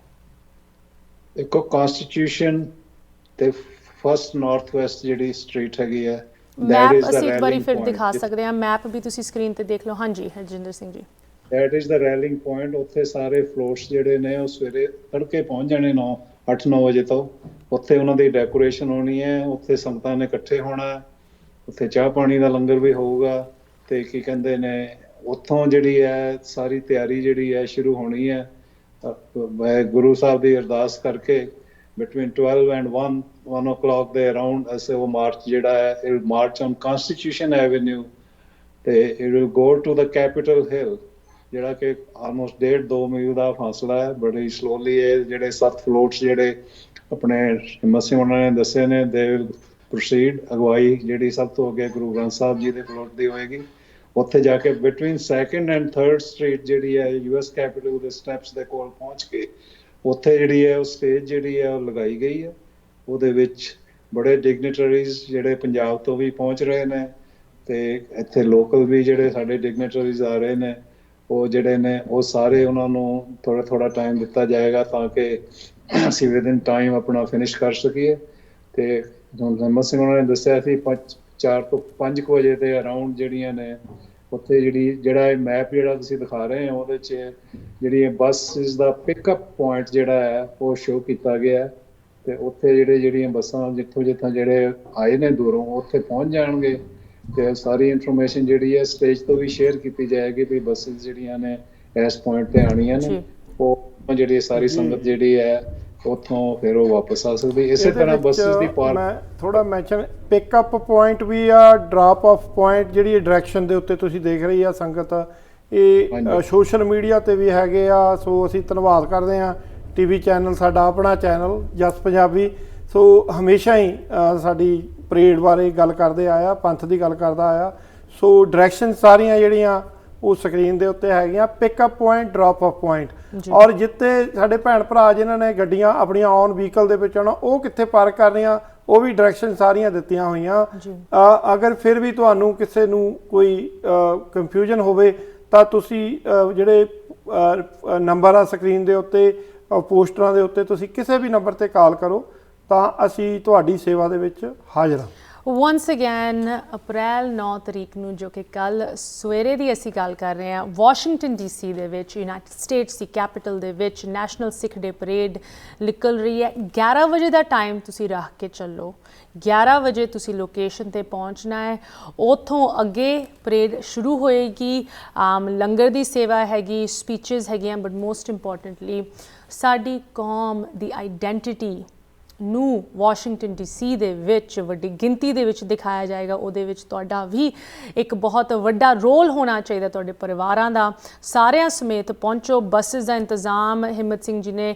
ਦੇਖੋ, ਕਨਸਟੀਟਿਊਸ਼ਨ ਤੇ ਫਸਟ ਨਾਰਥ ਵੈਸਟ ਜਿਹੜੀ ਸਟਰੀਟ ਹੈਗੀ ਹੈ, ਮੈਪ ਅਸੀਂ ਇੱਕ ਵਾਰੀ ਫਿਰ ਦਿਖਾ ਸਕਦੇ ਹਾਂ, ਮੈਪ ਵੀ ਤੁਸੀਂ ਸਕਰੀਨ ਤੇ ਦੇਖ ਲਓ। ਹਾਂਜੀ ਹਰਜਿੰਦਰ ਸਿੰਘ ਜੀ, that is the railing point. ਉੱਥੇ ਸਾਰੇ ਫਲੋਟਸ ਜਿਹੜੇ ਨੇ ਉਹ ਸਵੇਰੇ ਤੜਕੇ ਪਹੁੰਚ ਜਾਣੇ 8-9 ਵਜੇ ਤੋਂ। ਉੱਥੇ ਉਹਨਾਂ ਦੀ ਡੈਕੋਰੇਸ਼ਨ ਹੋਣੀ ਹੈ, ਉੱਥੇ ਸੰਗਤਾਂ ਨੇ ਇਕੱਠੇ ਹੋਣਾ, ਉੱਥੇ ਚਾਹ ਪਾਣੀ ਦਾ ਲੰਗਰ ਵੀ ਹੋਊਗਾ ਤੇ ਕੀ ਕਹਿੰਦੇ ਨੇ ਉੱਥੋਂ ਜਿਹੜੀ ਹੈ ਸਾਰੀ ਤਿਆਰੀ ਜਿਹੜੀ ਹੈ ਸ਼ੁਰੂ ਹੋਣੀ ਹੈ। ਗੁਰੂ ਸਾਹਿਬ ਦੀ ਅਰਦਾਸ ਕਰਕੇ between 12 and 1 o'clock ਦੇ ਅਰਾਊਂਡ ਅਸੀਂ ਉਹ ਮਾਰਚ ਜਿਹੜਾ ਹੈ it will march on Constitution Avenue ਤੇ it will go to the Capitol Hill ਜਿਹੜਾ ਕਿ ਆਲਮੋਸਟ 1.5-2 ਮੀਲ ਦਾ ਫਾਸਲਾ ਹੈ। ਬੜੀ ਸਲੋਲੀ ਹੈ। ਜਿਹੜੇ 7 ਫਲੋਟਸ ਜਿਹੜੇ ਆਪਣੇ ਹਿੰਮਤ ਸਿੰਘ ਉਹਨਾਂ ਨੇ ਦੱਸੇ ਨੇ they will proceed। ਅਗਵਾਈ ਜਿਹੜੀ ਸਭ ਤੋਂ ਅੱਗੇ ਗੁਰੂ ਗ੍ਰੰਥ ਸਾਹਿਬ ਜੀ ਦੇ ਫਲੋਟ ਦੀ ਹੋਏਗੀ। ਉੱਥੇ ਜਾ ਕੇ between 2nd and 3rd street ਜਿਹੜੀ ਹੈ US ਕੈਪੀਟਲ ਦੇ ਸਟੈਪਸ ਦੇ ਕੋਲ ਪਹੁੰਚ ਕੇ ਉੱਥੇ ਜਿਹੜੀ ਹੈ ਉਹ ਸਟੇਜ ਜਿਹੜੀ ਹੈ ਉਹ ਲਗਾਈ ਗਈ ਹੈ। ਉਹਦੇ ਵਿੱਚ ਬੜੇ ਡਿਗਨਿਟਰੀਜ਼ ਜਿਹੜੇ ਪੰਜਾਬ ਤੋਂ ਵੀ ਪਹੁੰਚ ਰਹੇ ਨੇ ਤੇ ਇੱਥੇ ਲੋਕਲ ਵੀ ਜਿਹੜੇ ਸਾਡੇ ਡਿਗਨਿਟਰੀਜ਼ ਆ ਰਹੇ ਨੇ, ਉਹ ਜਿਹੜੇ ਨੇ ਉਹ ਸਾਰੇ ਉਹਨਾਂ ਨੂੰ ਥੋੜਾ ਟਾਈਮ ਦਿੱਤਾ ਜਾਏਗਾ ਤਾਂ ਕਿ ਅਸੀਂ ਵਿਦਿਨ ਟਾਈਮ ਆਪਣਾ ਫਿਨਿਸ਼ ਕਰ ਸਕੀਏ। ਤੇ ਹਿੰਮਤ ਸਿੰਘ ਉਹਨਾਂ ਨੇ ਦੱਸਿਆ ਸੀ 4 ਤੋਂ 5 ਵਜੇ ਦੇ ਅਰਾਊਂਡ ਜਿਹੜੀਆਂ ਨੇ ਉੱਥੇ ਜਿਹੜਾ ਇਹ ਮੈਪ ਜਿਹੜਾ ਤੁਸੀਂ ਦਿਖਾ ਰਹੇ ਹੋ ਉਹਦੇ 'ਚ ਜਿਹੜੀ ਬੱਸਿਸ ਦਾ ਪਿਕਅਪ ਪੁਆਇੰਟ ਜਿਹੜਾ ਹੈ ਉਹ ਸ਼ੋਅ ਕੀਤਾ ਗਿਆ ਤੇ ਉੱਥੇ ਜਿਹੜੀਆਂ ਬੱਸਾਂ ਜਿੱਥੋਂ ਜਿਹੜੇ ਆਏ ਨੇ ਦੂਰੋਂ ਉੱਥੇ ਪਹੁੰਚ ਜਾਣਗੇ ਤੇ ਸਾਰੀ ਇਨਫੋਰਮੇਸ਼ਨ ਜਿਹੜੀ ਹੈ ਸਟੇਜ ਤੋਂ ਵੀ ਸ਼ੇਅਰ ਕੀਤੀ ਜਾਏਗੀ ਵੀ ਬੱਸਿਸ ਜਿਹੜੀਆਂ ਨੇ ਇਸ ਪੁਆਇੰਟ ਤੇ ਆਉਣੀਆਂ ਨੇ, ਉਹ ਜਿਹੜੀ ਸਾਰੀ ਸੰਗਤ ਜਿਹੜੀ ਹੈ ਉੱਥੋਂ ਫਿਰ ਉਹ ਵਾਪਸ ਆ ਸਕਦੀ। ਇਸੇ ਤਰ੍ਹਾਂ ਬੱਸਿਸ ਦੀ ਮੈਂ ਥੋੜਾ ਮੈਂਸ਼ਨ ਪਿਕਅਪ ਪੁਆਇੰਟ ਵੀ ਆ, ਡ੍ਰੌਪ ਆਫ ਪੁਆਇੰਟ ਜਿਹੜੀ ਡਾਇਰੈਕਸ਼ਨ ਦੇ ਉੱਤੇ ਤੁਸੀਂ ਦੇਖ ਰਹੀ ਆ ਸੰਗਤ, ਇਹ ਸੋਸ਼ਲ ਮੀਡੀਆ ਤੇ ਵੀ ਹੈਗੇ ਆ। ਸੋ ਅਸੀਂ ਧੰਨਵਾਦ ਕਰਦੇ ਆ ਟੀਵੀ ਚੈਨਲ ਸਾਡਾ ਆਪਣਾ ਚੈਨਲ ਜਸ ਪੰਜਾਬੀ, ਸੋ ਹਮੇਸ਼ਾ ਹੀ ਸਾਡੀ ਪਰੇਡ ਬਾਰੇ ਗੱਲ ਕਰਦੇ ਆਇਆ, ਪੰਥ ਦੀ ਗੱਲ ਕਰਦਾ ਆਇਆ। ਸੋ ਡਾਇਰੈਕਸ਼ਨ ਸਾਰੀਆਂ ਜਿਹੜੀਆਂ ਉਹ ਸਕਰੀਨ ਦੇ ਉੱਤੇ ਹੈਗੀਆਂ, pickup point, drop of point. ਔਰ ਜਿੱਥੇ ਸਾਡੇ ਭੈਣ ਭਰਾ ਜਿਨ੍ਹਾਂ ਨੇ ਗੱਡੀਆਂ ਆਪਣੀਆਂ ਔਨ ਵਹੀਕਲ ਦੇ ਵਿੱਚ ਆਉਣਾ, ਉਹ ਕਿੱਥੇ ਪਾਰਕ ਕਰਨੀਆਂ, ਉਹ ਵੀ ਡਾਇਰੈਕਸ਼ਨ ਸਾਰੀਆਂ ਦਿੱਤੀਆਂ ਹੋਈਆਂ। ਅਗਰ ਫਿਰ ਵੀ ਤੁਹਾਨੂੰ ਕਿਸੇ ਨੂੰ ਕੋਈ ਕੰਫਿਊਜ਼ਨ ਹੋਵੇ ਤਾਂ ਤੁਸੀਂ ਜਿਹੜੇ ਨੰਬਰ ਆ ਸਕਰੀਨ ਦੇ ਉੱਤੇ, ਪੋਸਟਰਾਂ ਦੇ ਉੱਤੇ, ਤੁਸੀਂ ਕਿਸੇ ਵੀ ਨੰਬਰ ਤੇ ਕਾਲ ਕਰੋ ਤਾਂ ਅਸੀਂ ਤੁਹਾਡੀ ਸੇਵਾ ਦੇ ਵਿੱਚ ਹਾਜ਼ਰ ਹਾਂ। ਵਨਸ ਅਗੇਨ ਅਪ੍ਰੈਲ 9 ਤਰੀਕ ਨੂੰ ਜੋ ਕਿ ਕੱਲ ਸਵੇਰੇ ਦੀ ਅਸੀਂ ਗੱਲ ਕਰ ਰਹੇ ਹਾਂ, ਵਾਸ਼ਿੰਗਟਨ ਡੀਸੀ ਦੇ ਵਿੱਚ ਯੂਨਾਈਟਿਡ ਸਟੇਟਸ ਦੀ ਕੈਪੀਟਲ ਦੇ ਵਿੱਚ ਨੈਸ਼ਨਲ ਸਿੱਖ ਡੇ ਪਰੇਡ ਨਿਕਲ ਰਹੀ ਹੈ। 11 ਵਜੇ ਦਾ ਟਾਈਮ ਤੁਸੀਂ ਰੱਖ ਕੇ ਚੱਲੋ, 11 ਵਜੇ ਤੁਸੀਂ ਲੋਕੇਸ਼ਨ ਤੇ ਪਹੁੰਚਣਾ ਹੈ। ਉੱਥੋਂ ਅੱਗੇ ਪਰੇਡ ਸ਼ੁਰੂ ਹੋਏਗੀ, ਲੰਗਰ ਦੀ ਸੇਵਾ ਹੈਗੀ, ਸਪੀਚਸ ਹੈਗੀਆਂ, ਬਟ ਮੋਸਟ ਇੰਪੋਰਟੈਂਟਲੀ ਸਾਡੀ ਕੌਮ ਦੀ ਆਈਡੈਂਟੀਟੀ ਨੂੰ ਵਾਸ਼ਿੰਗਟਨ ਡੀਸੀ ਦੇ ਵਿੱਚ ਵੱਡੀ ਗਿਣਤੀ ਦੇ ਵਿੱਚ ਦਿਖਾਇਆ ਜਾਏਗਾ। ਉਹਦੇ ਵਿੱਚ ਤੁਹਾਡਾ ਵੀ ਇੱਕ ਬਹੁਤ ਵੱਡਾ ਰੋਲ ਹੋਣਾ ਚਾਹੀਦਾ, ਤੁਹਾਡੇ ਪਰਿਵਾਰਾਂ ਦਾ। ਸਾਰਿਆਂ ਸਮੇਤ ਪਹੁੰਚੋ। ਬੱਸਿਸ ਦਾ ਇੰਤਜ਼ਾਮ ਹਿੰਮਤ ਸਿੰਘ ਜੀ ਨੇ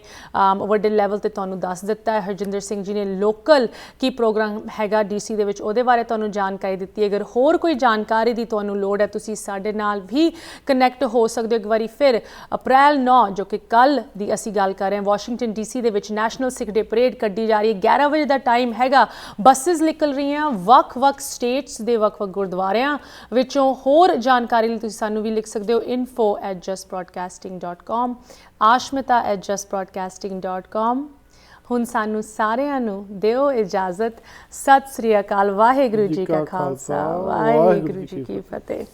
ਵੱਡੇ ਲੈਵਲ ਤੇ ਤੁਹਾਨੂੰ ਦੱਸ ਦਿੱਤਾ ਹੈ। ਹਰਜਿੰਦਰ ਸਿੰਘ ਜੀ ਨੇ ਲੋਕਲ ਕੀ ਪ੍ਰੋਗਰਾਮ ਹੈਗਾ ਡੀਸੀ ਦੇ ਵਿੱਚ ਉਹਦੇ ਬਾਰੇ ਤੁਹਾਨੂੰ ਜਾਣਕਾਰੀ ਦਿੱਤੀ। ਅਗਰ ਹੋਰ ਕੋਈ ਜਾਣਕਾਰੀ ਦੀ ਤੁਹਾਨੂੰ ਲੋੜ ਹੈ, ਤੁਸੀਂ ਸਾਡੇ ਨਾਲ ਵੀ ਕਨੈਕਟ ਹੋ ਸਕਦੇ ਹੋ। ਇੱਕ ਵਾਰੀ ਫਿਰ ਅਪ੍ਰੈਲ 9 ਜੋ ਕਿ ਕੱਲ ਦੀ ਅਸੀਂ ਗੱਲ ਕਰ ਰਹੇ ਹਾਂ, ਵਾਸ਼ਿੰਗਟਨ ਡੀਸੀ ਦੇ ਵਿੱਚ ਨੈਸ਼ਨਲ ਸਿੱਖ ਡੇ ਪਰੇਡ ਕੱਢੀ ਜਾ ਰਹੀ ਹੈ। 11 ਵਜੇ ਦਾ ਟਾਈਮ ਹੈਗਾ। ਬੱਸਿਸ ਨਿਕਲ ਰਹੀਆਂ ਵੱਖ-ਵੱਖ ਸਟੇਟਸ ਦੇ ਵੱਖ-ਵੱਖ ਗੁਰਦੁਆਰਿਆਂ ਵਿੱਚੋਂ। ਹੋਰ ਜਾਣਕਾਰੀ ਲਈ ਤੁਸੀਂ ਸਾਨੂੰ ਵੀ ਲਿਖ ਸਕਦੇ ਹੋ info@justbroadcasting.com, ashmita@justbroadcasting.com। ਹੁਣ ਸਾਨੂੰ ਸਾਰਿਆਂ ਨੂੰ ਦਿਓ ਇਜਾਜ਼ਤ। ਸਤਿ ਸ੍ਰੀ ਅਕਾਲ। ਵਾਹਿਗੁਰੂ ਜੀ ਕਾ ਖਾਲਸਾ, ਵਾਹਿਗੁਰੂ ਜੀ ਕੀ ਫਤਿਹ।